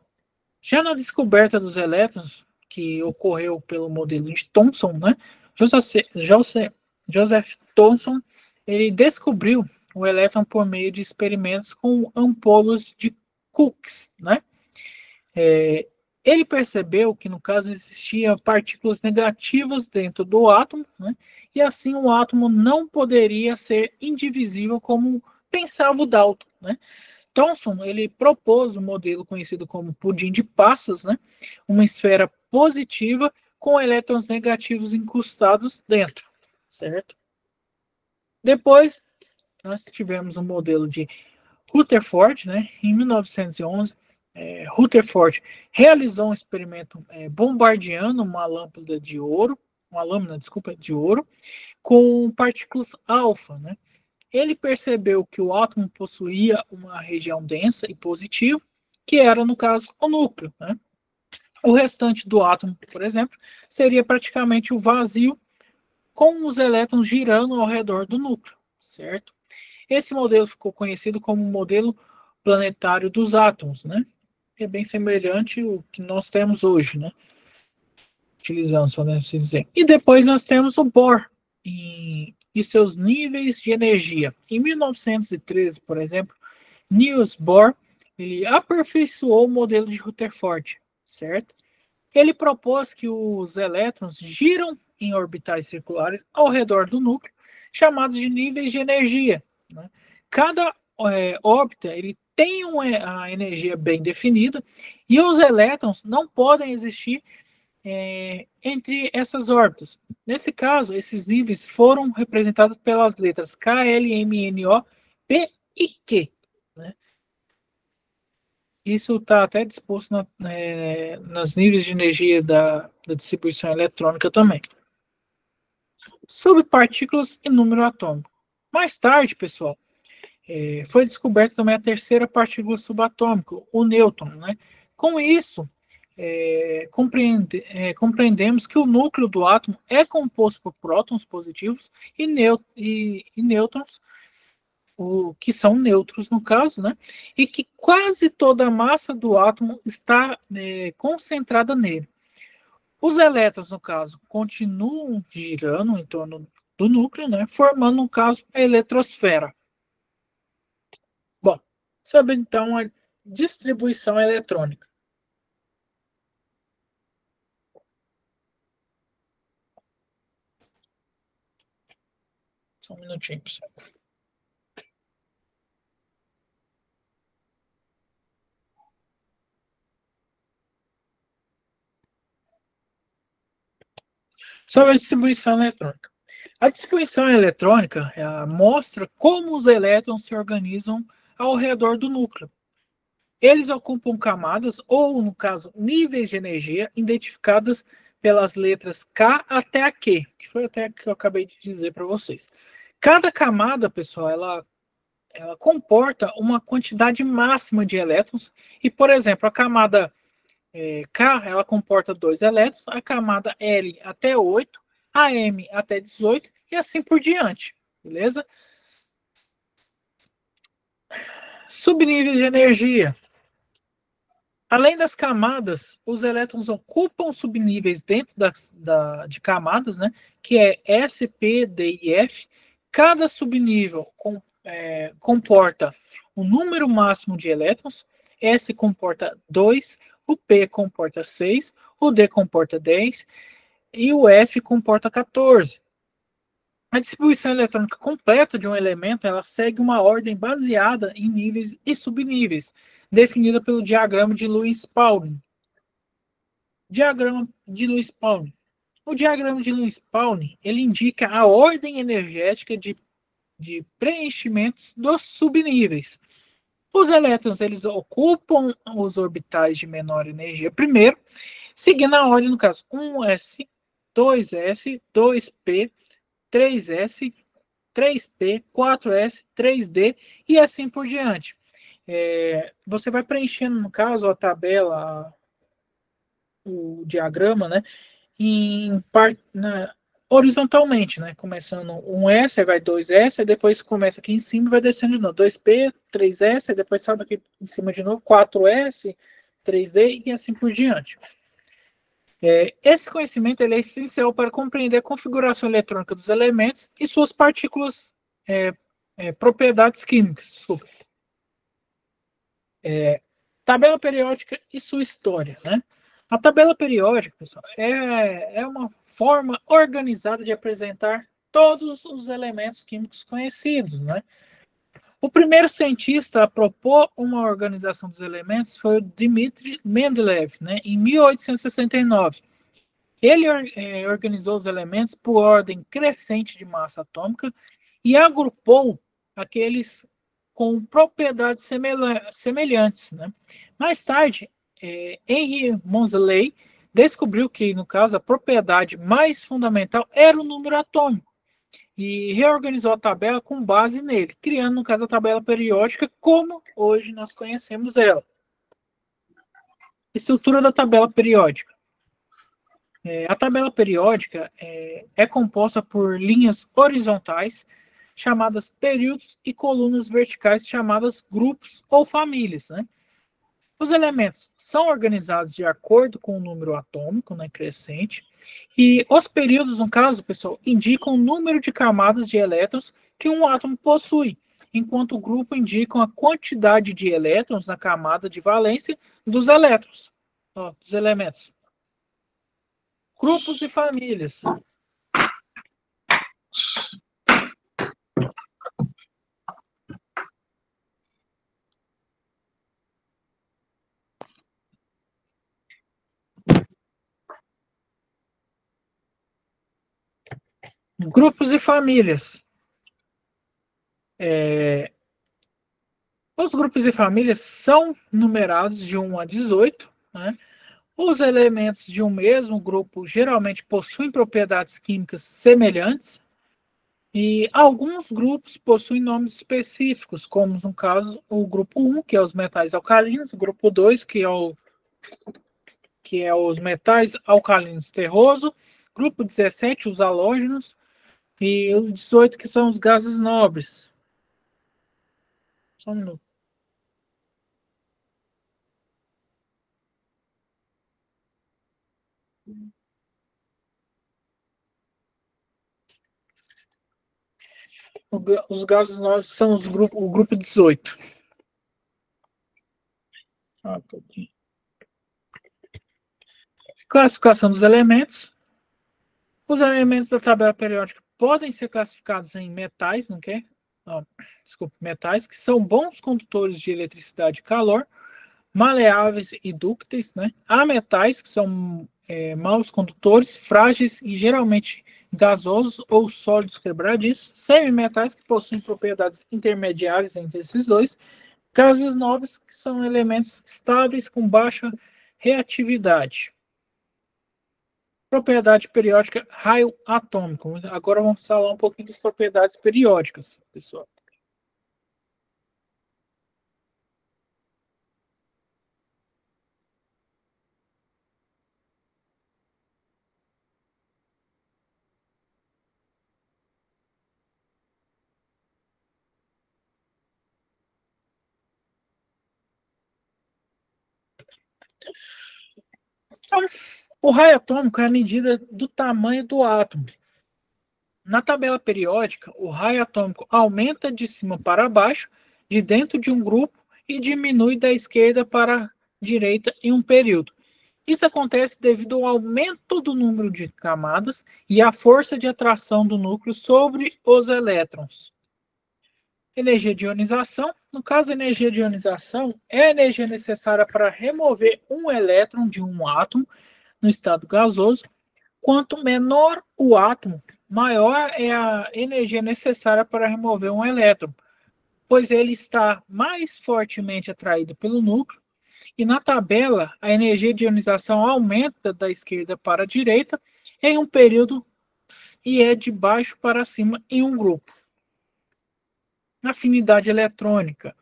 já na descoberta dos elétrons, que ocorreu pelo modelo de Thomson, né? Joseph Thomson, ele descobriu o elétron por meio de experimentos com ampolas de Crookes, né? Ele percebeu que, no caso, existiam partículas negativas dentro do átomo, né? E assim o átomo não poderia ser indivisível como pensava o Dalton, né? Thomson, ele propôs um modelo conhecido como pudim de passas, né? Uma esfera positiva com elétrons negativos incrustados dentro, certo? Depois, nós tivemos um modelo de Rutherford, né? Em 1911, Rutherford realizou um experimento bombardeando uma lâmina, desculpa, de ouro, com partículas alfa, né? Ele percebeu que o átomo possuía uma região densa e positiva, que era, no caso, o núcleo, né? O restante do átomo, por exemplo, seria praticamente o vazio, com os elétrons girando ao redor do núcleo, certo? Esse modelo ficou conhecido como o modelo planetário dos átomos, né? É bem semelhante ao que nós temos hoje, né? Utilizando, só deve se dizer. E depois nós temos o Bohr e seus níveis de energia. Em 1913, por exemplo, Niels Bohr ele aperfeiçoou o modelo de Rutherford, certo? Ele propôs que os elétrons giram em orbitais circulares ao redor do núcleo, chamados de níveis de energia, né? Cada órbita ele tem a energia bem definida e os elétrons não podem existir entre essas órbitas. Nesse caso, esses níveis foram representados pelas letras K, L, M, N, O, P e Q, né? Isso está até disposto nas níveis de energia da distribuição eletrônica também. Subpartículas e número atômico. Mais tarde, pessoal, foi descoberta também a terceira partícula subatômica, o nêutron, né? Com isso, compreendemos que o núcleo do átomo é composto por prótons positivos e nêutrons, que são neutros no caso, né? E que quase toda a massa do átomo está concentrada nele. Os elétrons, no caso, continuam girando em torno do núcleo, né? Formando, no caso, a eletrosfera. Bom, sobre então a distribuição eletrônica. Só um minutinho, pessoal. Sobre a distribuição eletrônica. A distribuição eletrônica mostra como os elétrons se organizam ao redor do núcleo. Eles ocupam camadas, ou, no caso, níveis de energia, identificadas pelas letras K até a Q, que foi até que eu acabei de dizer para vocês. Cada camada, pessoal, ela comporta uma quantidade máxima de elétrons, e, por exemplo, a camada K, ela comporta 2 elétrons, a camada L até 8, a M até 18 e assim por diante, beleza? Subníveis de energia. Além das camadas, os elétrons ocupam subníveis dentro de camadas, né, que é S, P, D e F. Cada subnível comporta um número máximo de elétrons. S comporta 2, o P comporta 6, o D comporta 10 e o F comporta 14. A distribuição eletrônica completa de um elemento ela segue uma ordem baseada em níveis e subníveis, definida pelo diagrama de Lewis-Pauling. Diagrama de Lewis-Pauling. O diagrama de Lewis-Pauling ele indica a ordem energética de preenchimentos dos subníveis. Os elétrons eles ocupam os orbitais de menor energia primeiro, seguindo a ordem, no caso, 1s, 2s, 2p, 3s, 3p, 4s, 3d e assim por diante. Você vai preenchendo, no caso, a tabela, o diagrama, né, horizontalmente, né? Começando um S, aí vai 2S, aí depois começa aqui em cima e vai descendo de novo. 2P, 3S, aí depois sobe aqui em cima de novo, 4S, 3D e assim por diante. Esse conhecimento ele é essencial para compreender a configuração eletrônica dos elementos e suas partículas, propriedades químicas. Desculpa. Tabela periódica e sua história, né? A tabela periódica, pessoal, é uma forma organizada de apresentar todos os elementos químicos conhecidos, né? O primeiro cientista a propor uma organização dos elementos foi o Dmitri Mendeleev, né, em 1869. Ele organizou os elementos por ordem crescente de massa atômica e agrupou aqueles com propriedades semelhantes, né? Mais tarde, Henry Moseley descobriu que, no caso, a propriedade mais fundamental era o número atômico e reorganizou a tabela com base nele, criando, no caso, a tabela periódica como hoje nós conhecemos ela. Estrutura da tabela periódica. A tabela periódica é composta por linhas horizontais, chamadas períodos, e colunas verticais, chamadas grupos ou famílias, né? Os elementos são organizados de acordo com o número atômico, né, crescente, e os períodos, no caso, pessoal, indicam o número de camadas de elétrons que um átomo possui, enquanto o grupo indica a quantidade de elétrons na camada de valência dos elétrons, dos elementos. Grupos e famílias. Grupos e famílias. Os grupos e famílias são numerados de 1 a 18, né? Os elementos de um mesmo grupo geralmente possuem propriedades químicas semelhantes e alguns grupos possuem nomes específicos, como no caso o grupo 1, que é os metais alcalinos, o grupo 2, que é os metais alcalinos terroso, grupo 17, os halógenos, e o 18, que são os gases nobres. Só um minuto. Os gases nobres são o grupo 18. Tá aqui. Classificação dos elementos. Os elementos da tabela periódica podem ser classificados em metais, metais que são bons condutores de eletricidade e calor, maleáveis e dúcteis, né? Há metais que são maus condutores, frágeis e geralmente gasosos ou sólidos quebradiços, semimetais que possuem propriedades intermediárias entre esses dois, gases nobres que são elementos estáveis com baixa reatividade. Propriedade periódica raio atômico. Agora vamos falar um pouquinho das propriedades periódicas, pessoal. Então, o raio atômico é a medida do tamanho do átomo. Na tabela periódica, o raio atômico aumenta de cima para baixo, de dentro de um grupo e diminui da esquerda para a direita em um período. Isso acontece devido ao aumento do número de camadas e à força de atração do núcleo sobre os elétrons. Energia de ionização. No caso, a energia de ionização é a energia necessária para remover um elétron de um átomo no estado gasoso. Quanto menor o átomo, maior é a energia necessária para remover um elétron, pois ele está mais fortemente atraído pelo núcleo. E na tabela, a energia de ionização aumenta da esquerda para a direita em um período e é de baixo para cima em um grupo. Afinidade eletrônica.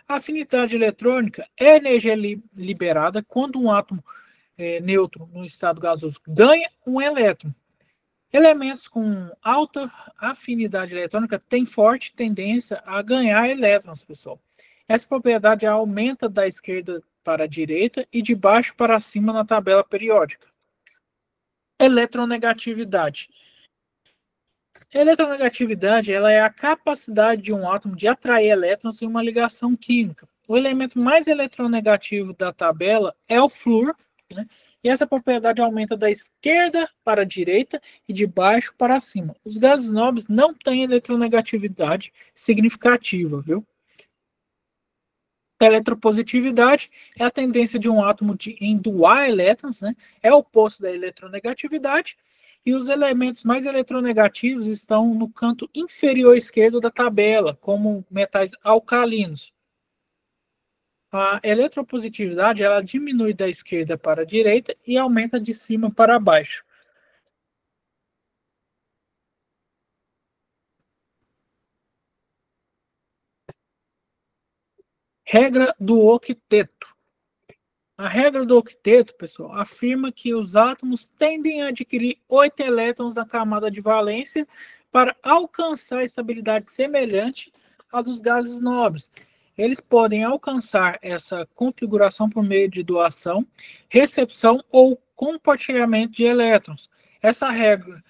A afinidade eletrônica é a energia liberada quando um átomo neutro no estado gasoso ganha um elétron. Elementos com alta afinidade eletrônica têm forte tendência a ganhar elétrons, pessoal. Essa propriedade aumenta da esquerda para a direita e de baixo para cima na tabela periódica. Eletronegatividade. Eletronegatividade ela é a capacidade de um átomo de atrair elétrons em uma ligação química. O elemento mais eletronegativo da tabela é o flúor, né? E essa propriedade aumenta da esquerda para a direita e de baixo para cima. Os gases nobres não têm eletronegatividade significativa, viu? A eletropositividade é a tendência de um átomo em doar elétrons, né? É o oposto da eletronegatividade. E os elementos mais eletronegativos estão no canto inferior esquerdo da tabela, como metais alcalinos. A eletropositividade ela diminui da esquerda para a direita e aumenta de cima para baixo. Regra do octeto. A regra do octeto, pessoal, afirma que os átomos tendem a adquirir 8 elétrons na camada de valência para alcançar estabilidade semelhante à dos gases nobres. Eles podem alcançar essa configuração por meio de doação, recepção ou compartilhamento de elétrons. Essa regra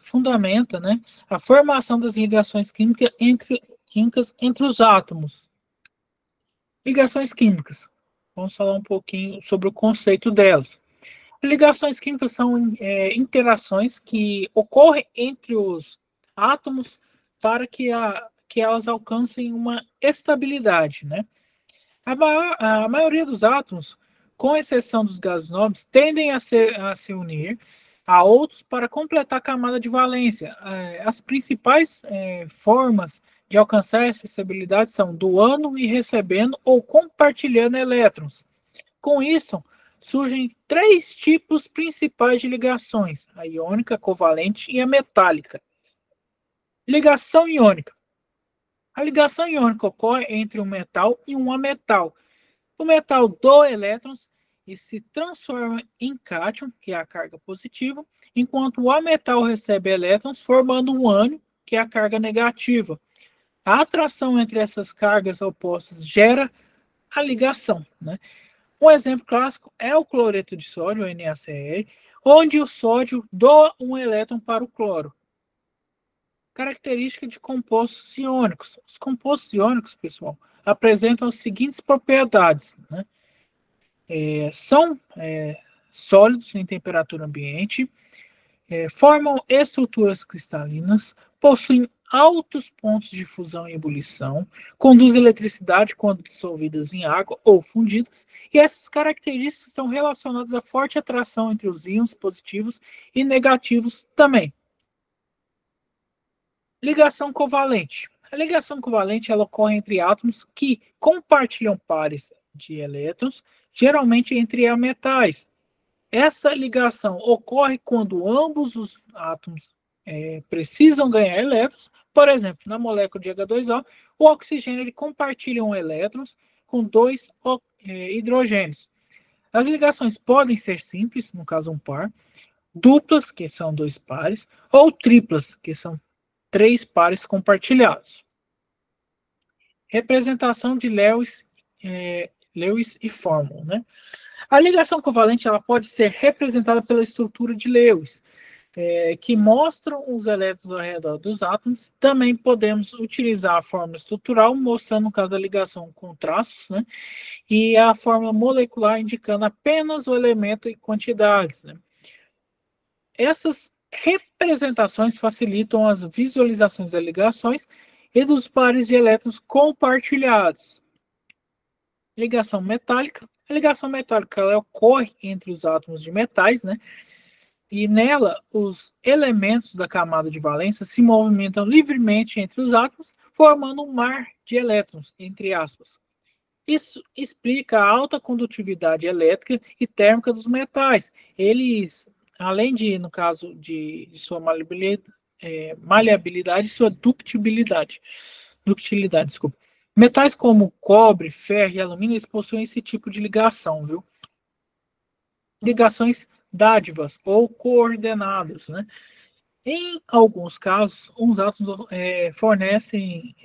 fundamenta, né, a formação das ligações químicas entre os átomos. Ligações químicas. Vamos falar um pouquinho sobre o conceito delas. Ligações químicas são interações que ocorrem entre os átomos para que elas alcancem uma estabilidade, né? A maioria dos átomos, com exceção dos gases nobres, tendem a se unir a outros para completar a camada de valência. As principais formas de alcançar essa estabilidade são doando e recebendo ou compartilhando elétrons. Com isso, surgem 3 tipos principais de ligações: a iônica, a covalente e a metálica. Ligação iônica. A ligação iônica ocorre entre um metal e um ametal. O metal doa elétrons e se transforma em cátion, que é a carga positiva, enquanto o ametal recebe elétrons, formando um ânion, que é a carga negativa. A atração entre essas cargas opostas gera a ligação, né? Um exemplo clássico é o cloreto de sódio, o NaCl, onde o sódio doa um elétron para o cloro. Característica de compostos iônicos. Os compostos iônicos, pessoal, apresentam as seguintes propriedades, né? São sólidos em temperatura ambiente, formam estruturas cristalinas, possuem altos pontos de fusão e ebulição, conduzem eletricidade quando dissolvidas em água ou fundidas, e essas características estão relacionadas à forte atração entre os íons positivos e negativos também. Ligação covalente. A ligação covalente ela ocorre entre átomos que compartilham pares de elétrons, geralmente entre metais. Essa ligação ocorre quando ambos os átomos precisam ganhar elétrons. Por exemplo, na molécula de H2O, o oxigênio ele compartilha elétrons com 2 hidrogênios. As ligações podem ser simples, no caso um par, duplas, que são 2 pares, ou triplas, que são 3 pares compartilhados. Representação de Lewis e fórmula, né? A ligação covalente ela pode ser representada pela estrutura de Lewis. que mostram os elétrons ao redor dos átomos. Também podemos utilizar a fórmula estrutural, mostrando, no caso, a ligação com traços, né? E a fórmula molecular indicando apenas o elemento e quantidades, né? Essas representações facilitam as visualizações das ligações e dos pares de elétrons compartilhados. Ligação metálica. A ligação metálica ela ocorre entre os átomos de metais, né? E nela, os elementos da camada de valência se movimentam livremente entre os átomos, formando um mar de elétrons, entre aspas. Isso explica a alta condutividade elétrica e térmica dos metais. Eles, além de, no caso de sua maleabilidade, sua ductilidade, desculpa. Metais como cobre, ferro e alumínio, eles possuem esse tipo de ligação, viu? Ligações dádivas ou coordenadas, né? Em alguns casos, uns átomos fornecem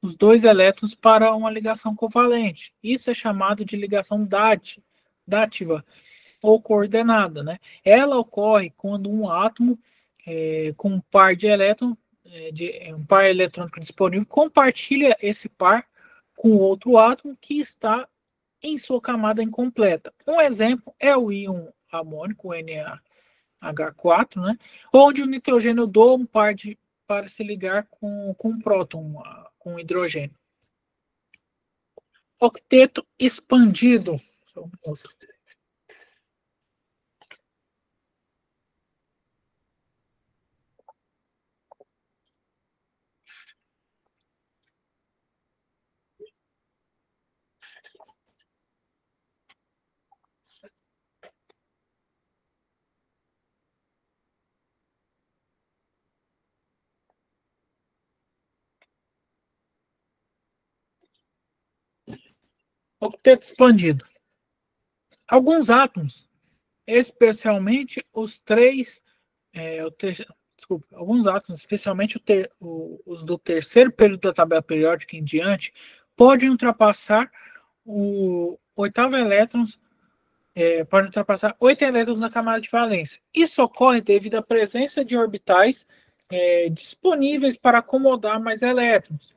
os dois elétrons para uma ligação covalente. Isso é chamado de ligação dátiva ou coordenada, né? Ela ocorre quando um átomo com um par de elétrons, um par eletrônico disponível, compartilha esse par com outro átomo que está em sua camada incompleta. Um exemplo é o íon amônico, o NaH4, né? Onde o nitrogênio doa um par para se ligar com um próton, com hidrogênio. Octeto expandido. Octeto expandido. Alguns átomos, especialmente os três, alguns átomos, especialmente os do terceiro período da tabela periódica em diante, podem ultrapassar o oitavo elétrons, podem ultrapassar 8 elétrons na camada de valência. Isso ocorre devido à presença de orbitais disponíveis para acomodar mais elétrons.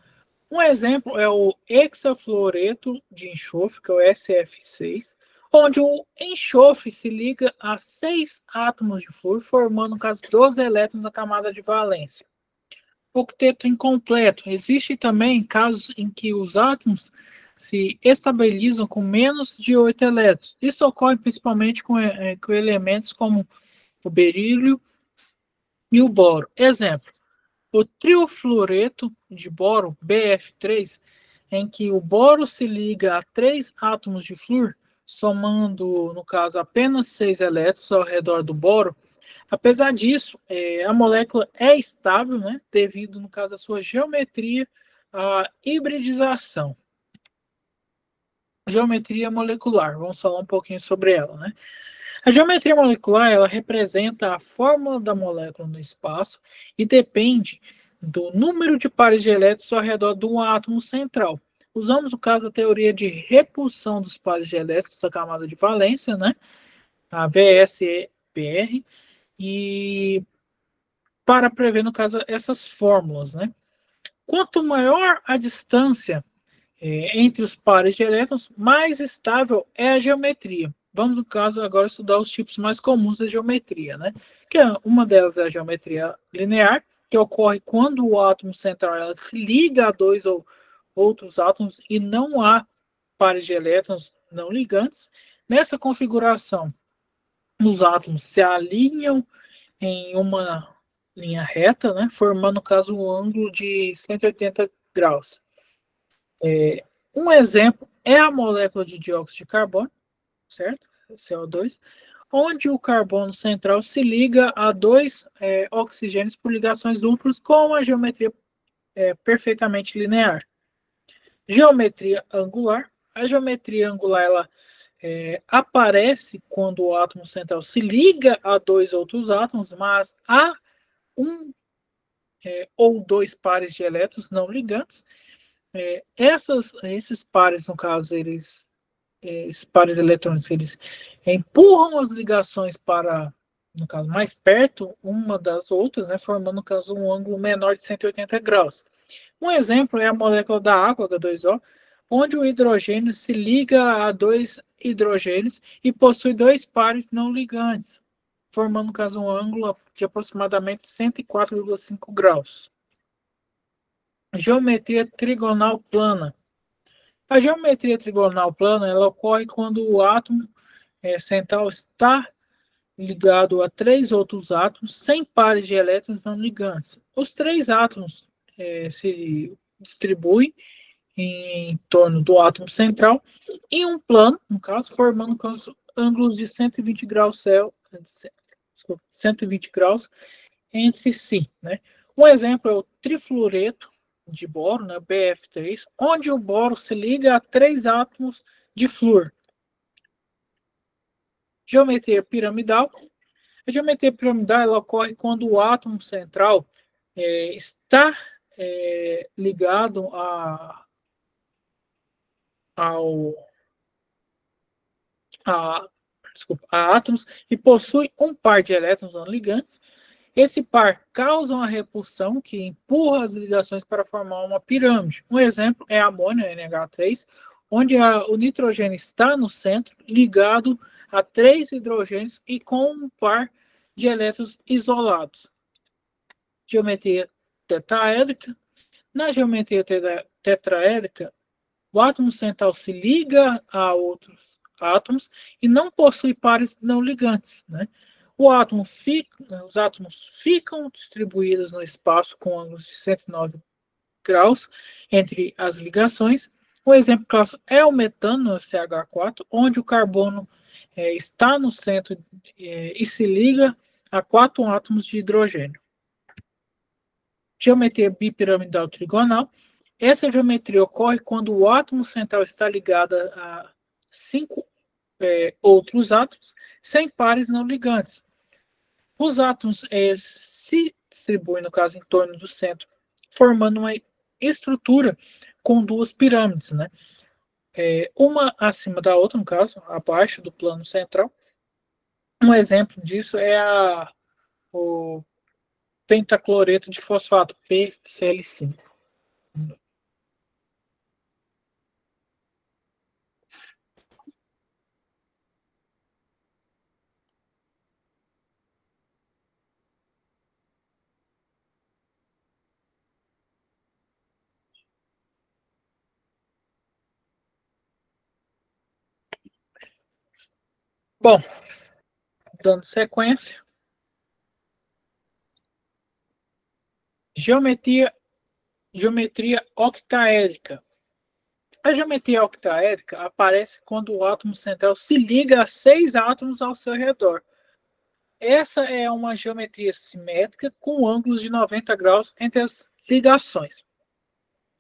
Um exemplo é o hexafluoreto de enxofre, que é o SF6, onde o enxofre se liga a 6 átomos de flúor, formando, no caso, 12 elétrons na camada de valência. Octeto incompleto. Existem também casos em que os átomos se estabilizam com menos de 8 elétrons. Isso ocorre principalmente com elementos como o berílio e o boro. Exemplo, o triofluoreto de boro, BF3, em que o boro se liga a 3 átomos de flúor, somando, no caso, apenas 6 elétrons ao redor do boro. Apesar disso, a molécula é estável, né, devido, no caso, à sua geometria, à hibridização. Geometria molecular, vamos falar um pouquinho sobre ela, né? A geometria molecular, ela representa a fórmula da molécula no espaço e depende do número de pares de elétrons ao redor de um átomo central. Usamos, no caso, a teoria de repulsão dos pares de elétrons da camada de valência, né? A VSEPR, e para prever, no caso, essas fórmulas, né? Quanto maior a distância entre os pares de elétrons, mais estável é a geometria. Vamos, no caso, agora estudar os tipos mais comuns da geometria, né? Que uma delas é a geometria linear, que ocorre quando o átomo central ela se liga a dois ou outros átomos e não há pares de elétrons não ligantes. Nessa configuração, os átomos se alinham em uma linha reta, né? Formando, no caso, um ângulo de 180 graus. Um exemplo é a molécula de dióxido de carbono, certo? CO2, onde o carbono central se liga a dois oxigênios por ligações duplas com uma geometria perfeitamente linear. Geometria angular. A geometria angular ela aparece quando o átomo central se liga a dois outros átomos, mas há um ou dois pares de elétrons não ligantes. Esses pares, no caso, esses pares eletrônicos, eles empurram as ligações para no caso, mais perto uma das outras, né, formando, no caso, um ângulo menor de 180 graus. Um exemplo é a molécula da água, H2O, onde o hidrogênio se liga a dois hidrogênios e possui dois pares não ligantes, formando, no caso, um ângulo de aproximadamente 104,5 graus. Geometria trigonal plana. A geometria trigonal plana ela ocorre quando o átomo central está ligado a três outros átomos sem pares de elétrons não ligantes. Os três átomos se distribuem em torno do átomo central em um plano, no caso, formando ângulos de 120 graus, 120 graus entre si. Né? Um exemplo é o trifluoreto de boro, né, BF3, onde o boro se liga a três átomos de flúor. Geometria piramidal. A geometria piramidal ela ocorre quando o átomo central está ligado ao, a, a átomos e possui um par de elétrons não ligantes. Esse par causa uma repulsão que empurra as ligações para formar uma pirâmide. Um exemplo é a amônia, NH3, onde o nitrogênio está no centro, ligado a três hidrogênios e com um par de elétrons isolados. Geometria tetraédrica. Na geometria tetraédrica, o átomo central se liga a outros átomos e não possui pares não ligantes. Né? Os átomos ficam distribuídos no espaço com ângulos de 109 graus entre as ligações. Um exemplo clássico é o metano, CH4, onde o carbono está no centro e se liga a quatro átomos de hidrogênio. Geometria bipiramidal trigonal. Essa geometria ocorre quando o átomo central está ligado a cinco outros átomos sem pares não ligantes. Os átomos se distribuem, no caso, em torno do centro, formando uma estrutura com duas pirâmides, né? Uma acima da outra, no caso, abaixo do plano central. Um exemplo disso é o pentacloreto de fosfato, PCl5. Bom, dando sequência, geometria octaédrica. A geometria octaédrica aparece quando o átomo central se liga a seis átomos ao seu redor. Essa é uma geometria simétrica com ângulos de 90 graus entre as ligações.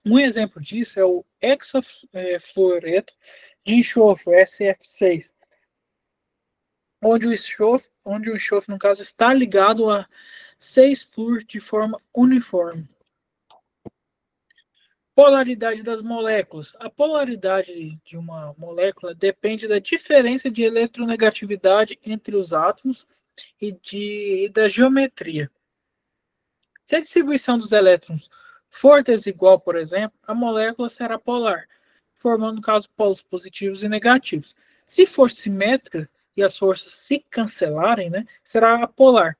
Um exemplo disso é o hexafluoreto de enxofre, SF6, onde o enxofre, no caso, está ligado a 6 flúor de forma uniforme. Polaridade das moléculas. A polaridade de uma molécula depende da diferença de eletronegatividade entre os átomos e da geometria. Se a distribuição dos elétrons for desigual, por exemplo, a molécula será polar, formando, no caso, polos positivos e negativos. Se for simétrica e as forças se cancelarem, né, será apolar.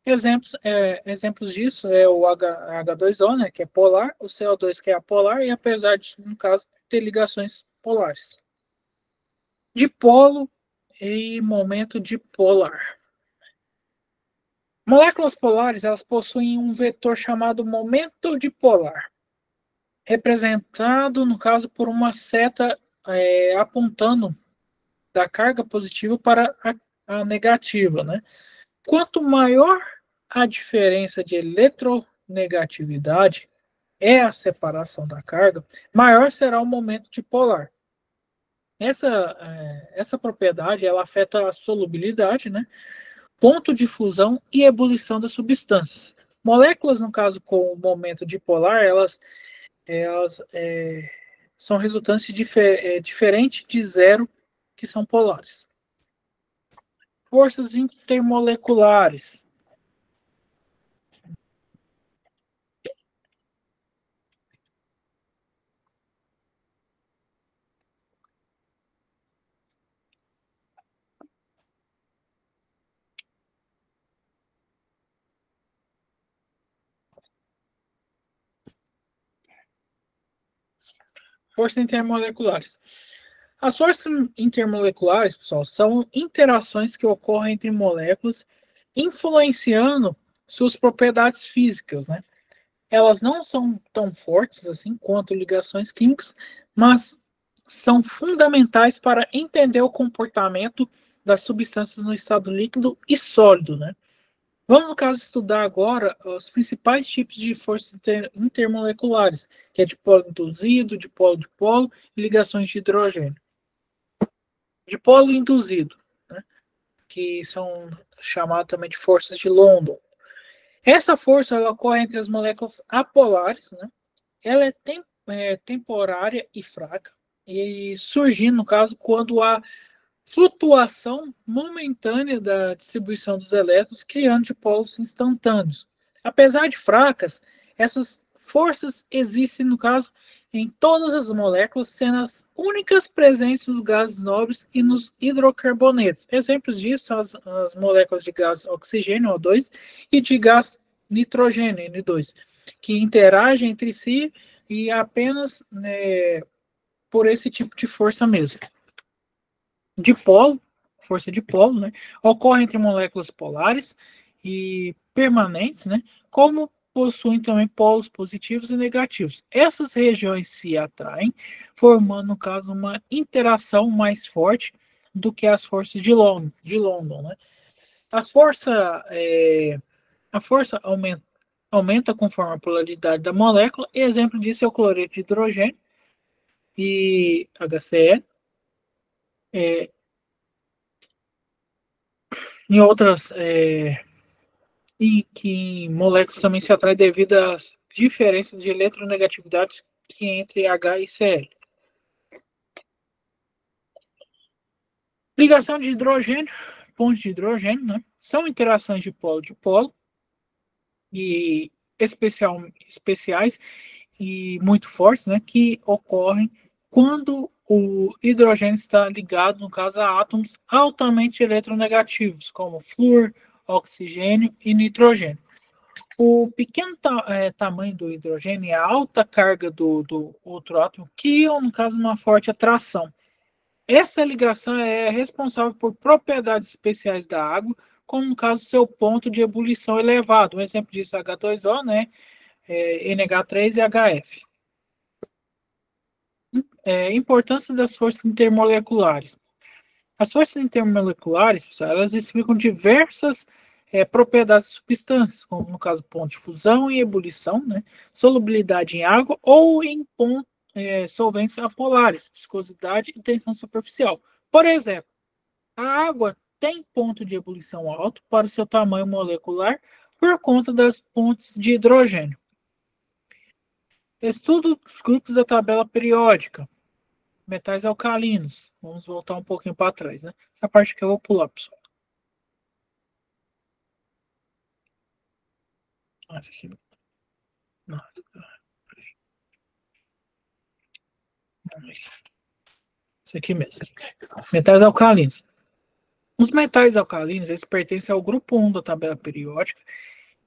Exemplos disso é o H2O, né, que é polar, o CO2, que é apolar, e apesar de, no caso, ter ligações polares. Dipolo e momento dipolar. Moléculas polares elas possuem um vetor chamado momento dipolar, representado, no caso, por uma seta apontando da carga positiva para a negativa. Né? Quanto maior a diferença de eletronegatividade é a separação da carga, maior será o momento dipolar. Essa propriedade ela afeta a solubilidade, né? Ponto de fusão e ebulição das substâncias. Moléculas, no caso, com o momento dipolar, elas são resultantes diferentes de zero que são polares. forças intermoleculares. Forças intermoleculares. As forças intermoleculares, pessoal, são interações que ocorrem entre moléculas, influenciando suas propriedades físicas, né? Elas não são tão fortes assim quanto ligações químicas, mas são fundamentais para entender o comportamento das substâncias no estado líquido e sólido, né? Vamos, no caso, estudar agora os principais tipos de forças intermoleculares, que é dipolo induzido, dipolo-dipolo e ligações de hidrogênio. Dipolo induzido, né, que são chamadas também de forças de London. Essa força ela ocorre entre as moléculas apolares, né? Ela é temporária e fraca, e surgindo, no caso, quando há flutuação momentânea da distribuição dos elétrons, criando dipolos instantâneos. Apesar de fracas, essas forças existem, no caso, em todas as moléculas, sendo as únicas presentes nos gases nobres e nos hidrocarbonetos. Exemplos disso são as moléculas de gás oxigênio, O2, e de gás nitrogênio, N2, que interagem entre si e apenas, né, por esse tipo de força mesmo. Dipolo, força de polo, né, ocorre entre moléculas polares e permanentes, né, como possuem também polos positivos e negativos. Essas regiões se atraem, formando, no caso, uma interação mais forte do que as forças de London, né? A força, a força aumenta conforme a polaridade da molécula. Exemplo disso é o cloreto de hidrogênio e HCl. Em outras, e que moléculas também se atraem devido às diferenças de eletronegatividade que entre H e Cl. Ligação de hidrogênio, pontos de hidrogênio, né? São interações de polo e especiais e muito fortes, né? Que ocorrem quando o hidrogênio está ligado, no caso, a átomos altamente eletronegativos, como flúor, oxigênio e nitrogênio. O pequeno tamanho do hidrogênio e a alta carga do outro átomo criam, no caso, uma forte atração. Essa ligação é responsável por propriedades especiais da água, como no caso seu ponto de ebulição elevado. Um exemplo disso é H2O, né? NH3 e HF. Importância das forças intermoleculares. As forças intermoleculares, pessoal, elas explicam diversas propriedades de substâncias, como no caso ponto de fusão e ebulição, né? Solubilidade em água ou em solventes apolares, viscosidade e tensão superficial. Por exemplo, a água tem ponto de ebulição alto para o seu tamanho molecular por conta das pontes de hidrogênio. Estudo dos grupos da tabela periódica. Metais alcalinos. Vamos voltar um pouquinho para trás, né? Essa parte que eu vou pular, pessoal. Essa aqui não. Isso aqui mesmo. Metais alcalinos. Os metais alcalinos, eles pertencem ao grupo 1 da tabela periódica,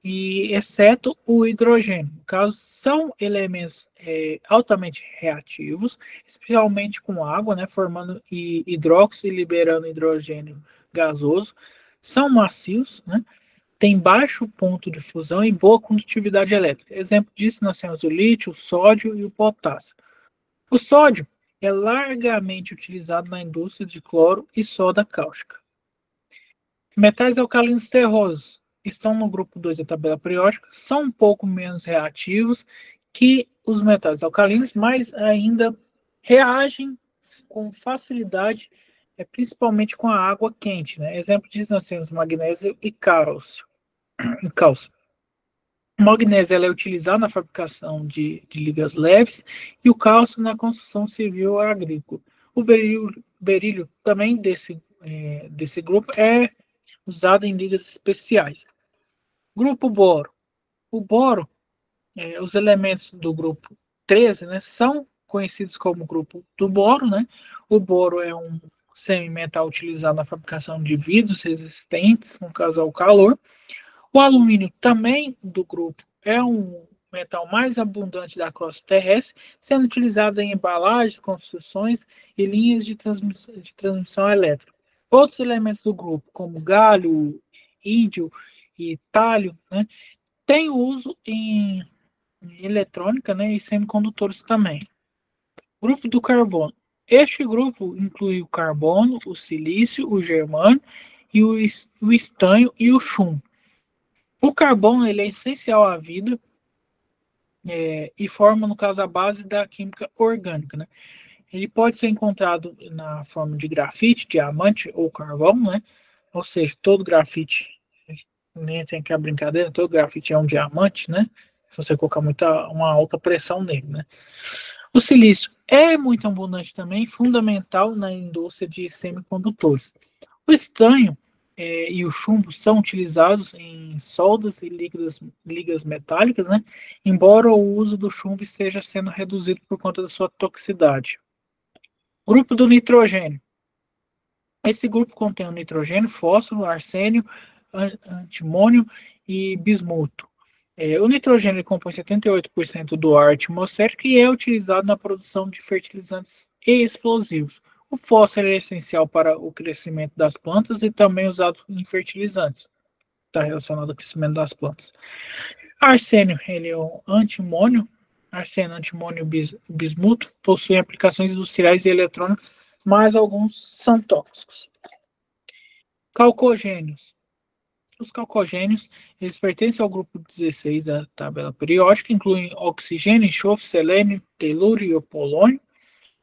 e exceto o hidrogênio. No caso, são elementos altamente reativos, especialmente com água, né, formando hidróxido e liberando hidrogênio gasoso. São macios, né, têm baixo ponto de fusão e boa condutividade elétrica. Exemplo disso, nós temos o lítio, o sódio e o potássio. O sódio é largamente utilizado na indústria de cloro e soda cáustica. Metais alcalinos terrosos estão no grupo 2 da tabela periódica, são um pouco menos reativos que os metais alcalinos, mas ainda reagem com facilidade, principalmente com a água quente, né? Exemplo disso, nós temos magnésio e cálcio. O magnésio é utilizado na fabricação de ligas leves e o cálcio na construção civil e agrícola. O berílio também desse grupo é usado em ligas especiais. Grupo boro. O boro, os elementos do grupo 13, né, são conhecidos como grupo do boro, né? O boro é um semimetal utilizado na fabricação de vidros resistentes, no caso ao calor. O alumínio, também do grupo, é um metal mais abundante da crosta terrestre, sendo utilizado em embalagens, construções e linhas de transmissão elétrica. Outros elementos do grupo, como galho, ídio e talho, né, têm uso em eletrônica, né, e semicondutores também. Grupo do carbono. Este grupo inclui o carbono, o silício, o germânio, e o estanho e o chumbo. O carbono ele é essencial à vida e forma, no caso, a base da química orgânica. Né? Ele pode ser encontrado na forma de grafite, diamante ou carvão, né? Ou seja, todo grafite, nem tem aquela brincadeira, todo grafite é um diamante, né? Se você colocar uma alta pressão nele, né? O silício é muito abundante também, fundamental na indústria de semicondutores. O estanho e o chumbo são utilizados em soldas e ligas metálicas, né? Embora o uso do chumbo esteja sendo reduzido por conta da sua toxicidade. Grupo do nitrogênio. Esse grupo contém o nitrogênio, fósforo, arsênio, antimônio e bismuto. O nitrogênio compõe 78% do ar atmosférico e é utilizado na produção de fertilizantes e explosivos. O fósforo é essencial para o crescimento das plantas e também usado em fertilizantes. Está relacionado ao crescimento das plantas. Arsênio, ele é um antimônio. Arsênio, antimônio e bismuto possuem aplicações industriais e eletrônicas, mas alguns são tóxicos. Calcogênios. Os calcogênios, eles pertencem ao grupo 16 da tabela periódica, incluem oxigênio, enxofre, selênio, telúrio e polônio.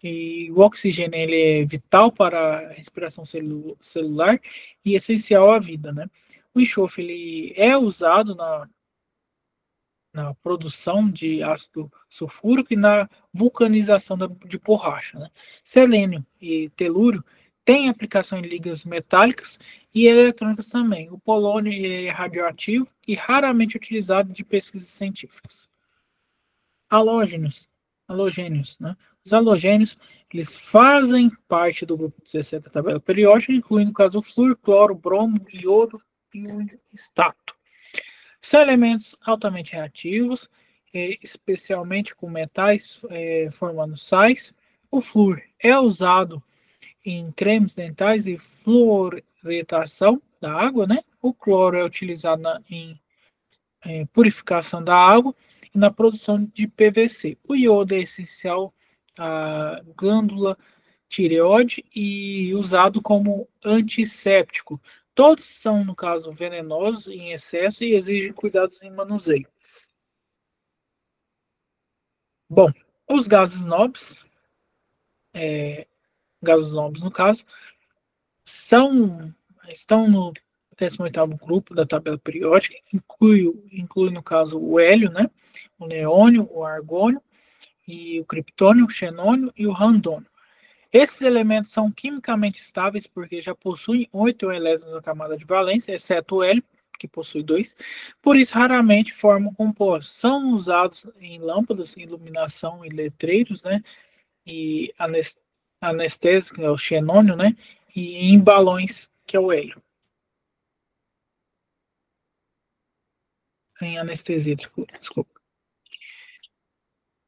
E o oxigênio ele é vital para a respiração celular e essencial à vida, né? O enxofre ele é usado na produção de ácido sulfúrico e na vulcanização de borracha, né? Selênio e telúrio têm aplicação em ligas metálicas e eletrônicas também. O polônio é radioativo e raramente utilizado de pesquisas científicas. Halógenos, halogênios, né? Os halogênios, eles fazem parte do grupo 17 da tabela periódica, incluindo, no caso, o flúor, cloro, bromo, iodo e o estato. São elementos altamente reativos, especialmente com metais formando sais. O flúor é usado em cremes dentais e fluoretação da água, né? O cloro é utilizado em purificação da água e na produção de PVC. O iodo é essencial à glândula tireoide e usado como antisséptico. Todos são, no caso, venenosos em excesso e exigem cuidados em manuseio. Bom, os gases nobres no caso, estão no 18º grupo da tabela periódica, inclui no caso o hélio, né, o neônio, o argônio, e o criptônio, o xenônio e o randônio. Esses elementos são quimicamente estáveis porque já possuem 8 elétrons na camada de valência, exceto o hélio, que possui 2, por isso raramente formam compostos. São usados em lâmpadas, iluminação e letreiros, né, e anestésico, que é o xenônio, né, e em balões, que é o hélio. Em anestesia, desculpa.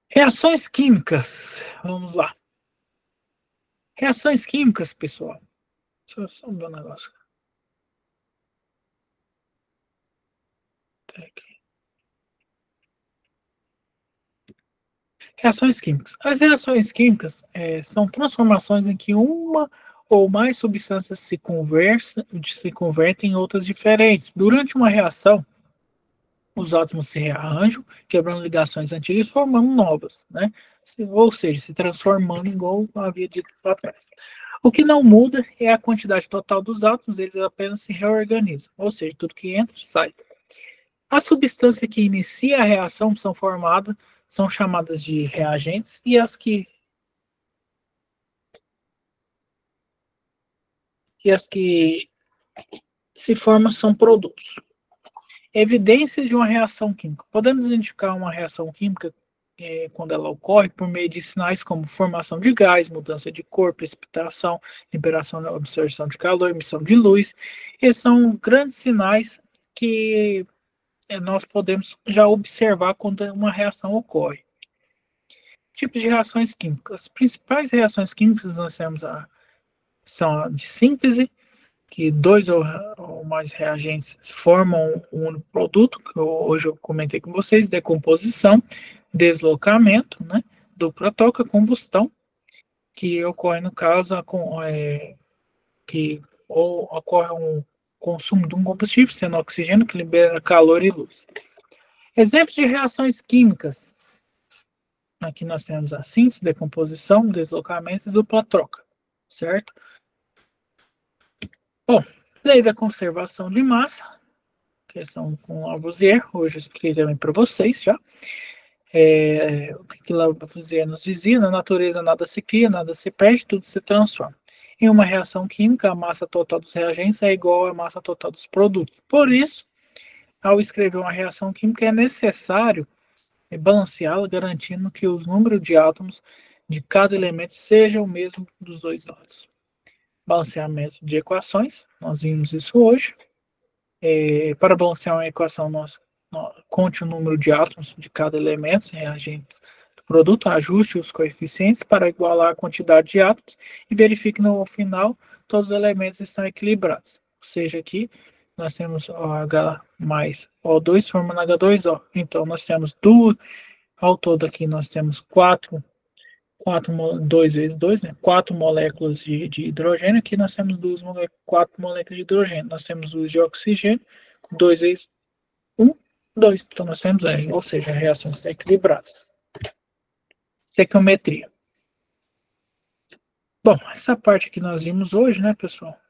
Reações químicas, vamos lá. Reações químicas, pessoal. Deixa eu só ver um negócio. Aqui. Reações químicas. As reações químicas são transformações em que uma ou mais substâncias se convertem em outras diferentes. Durante uma reação, os átomos se rearranjam, quebrando ligações antigas e formando novas, né? Ou seja, se transformando igual havia dito lá atrás. O que não muda é a quantidade total dos átomos, eles apenas se reorganizam, ou seja, tudo que entra sai. A substância que inicia a reação são chamadas de reagentes e as que se forma são produtos. Evidências de uma reação química. Podemos identificar uma reação química quando ela ocorre por meio de sinais como formação de gás, mudança de cor, precipitação, liberação, absorção de calor, emissão de luz. Esses são grandes sinais que nós podemos já observar quando uma reação ocorre. Tipos de reações químicas. As principais reações químicas nós temos são a de síntese, que dois ou mais reagentes formam um único produto, que hoje eu comentei com vocês, decomposição, deslocamento, né, dupla troca, combustão, que ocorre no caso que ocorre um consumo de um combustível, sendo oxigênio, que libera calor e luz. Exemplos de reações químicas. Aqui nós temos a síntese, decomposição, deslocamento e dupla troca, certo? Bom, lei da conservação de massa, questão com Lavoisier, hoje eu expliquei também para vocês já. O que Lavoisier nos dizia: na natureza nada se cria, nada se perde, tudo se transforma. Em uma reação química, a massa total dos reagentes é igual à massa total dos produtos. Por isso, ao escrever uma reação química, é necessário balanceá-la, garantindo que o número de átomos de cada elemento seja o mesmo dos dois lados. Balanceamento de equações, nós vimos isso hoje. Para balancear uma equação, nós conte o número de átomos de cada elemento, reagentes do produto, ajuste os coeficientes para igualar a quantidade de átomos e verifique no final todos os elementos estão equilibrados. Ou seja, aqui nós temos OH mais O2 formando H2O. Então, nós temos ao todo aqui nós temos 2 vezes 2, né? 4 moléculas de hidrogênio. Aqui nós temos 4 moléculas de hidrogênio. Nós temos 2 de oxigênio, 2 vezes 1, 2. Então nós temos, ou seja, reações equilibradas. Estequiometria. Bom, essa parte que nós vimos hoje, né, pessoal?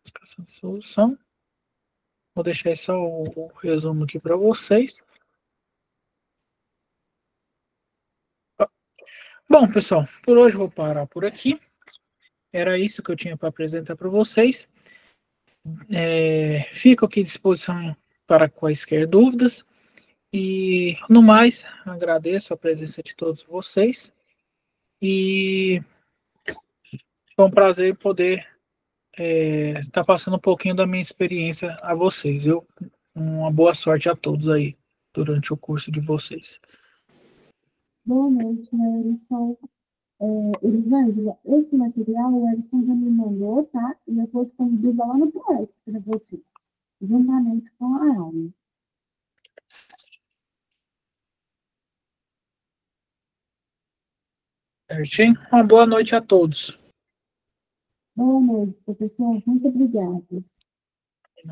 Explicação de solução. Vou deixar só o resumo aqui para vocês. Bom, pessoal, por hoje vou parar por aqui. Era isso que eu tinha para apresentar para vocês. Fico aqui à disposição para quaisquer dúvidas. E, no mais, agradeço a presença de todos vocês. E foi um prazer poder estar passando um pouquinho da minha experiência a vocês, viu? Uma boa sorte a todos aí durante o curso de vocês. Boa noite, Elisson. Elisângela, esse material o Elisson já me mandou, tá? E eu vou disponibilizar lá no Poeta para vocês, juntamente com a aula. Certinho? Uma boa noite a todos. Boa noite, professor. Muito obrigada.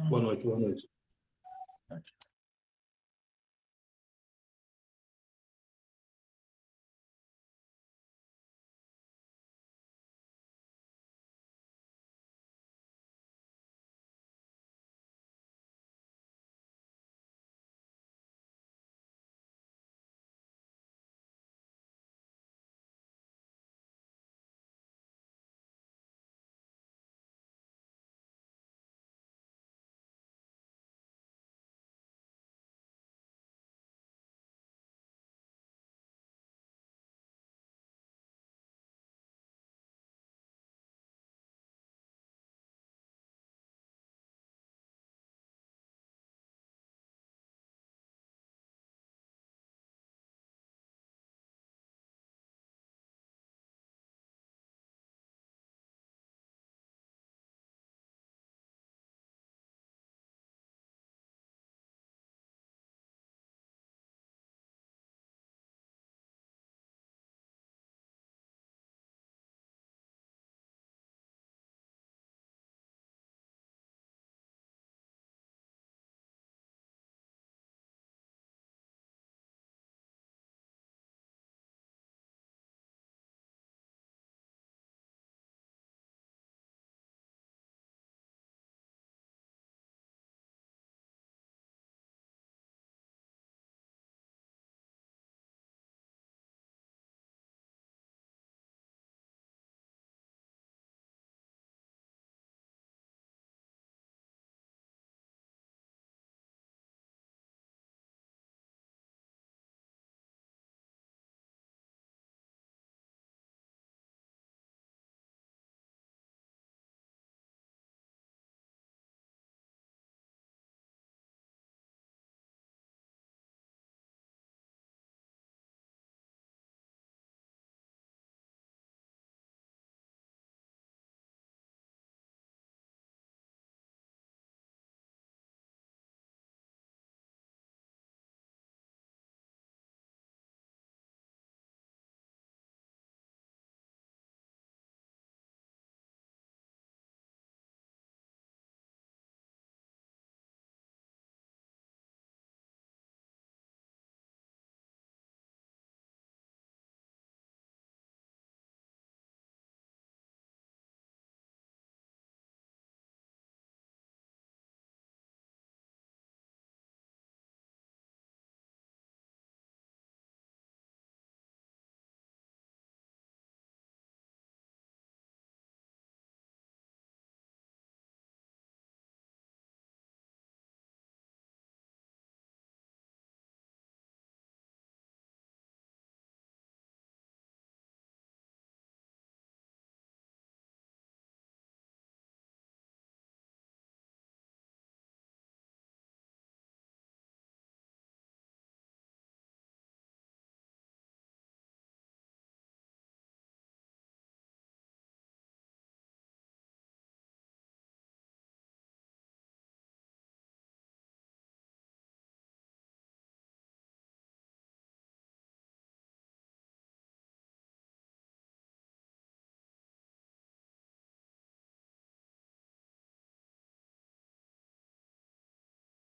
Boa noite, boa noite.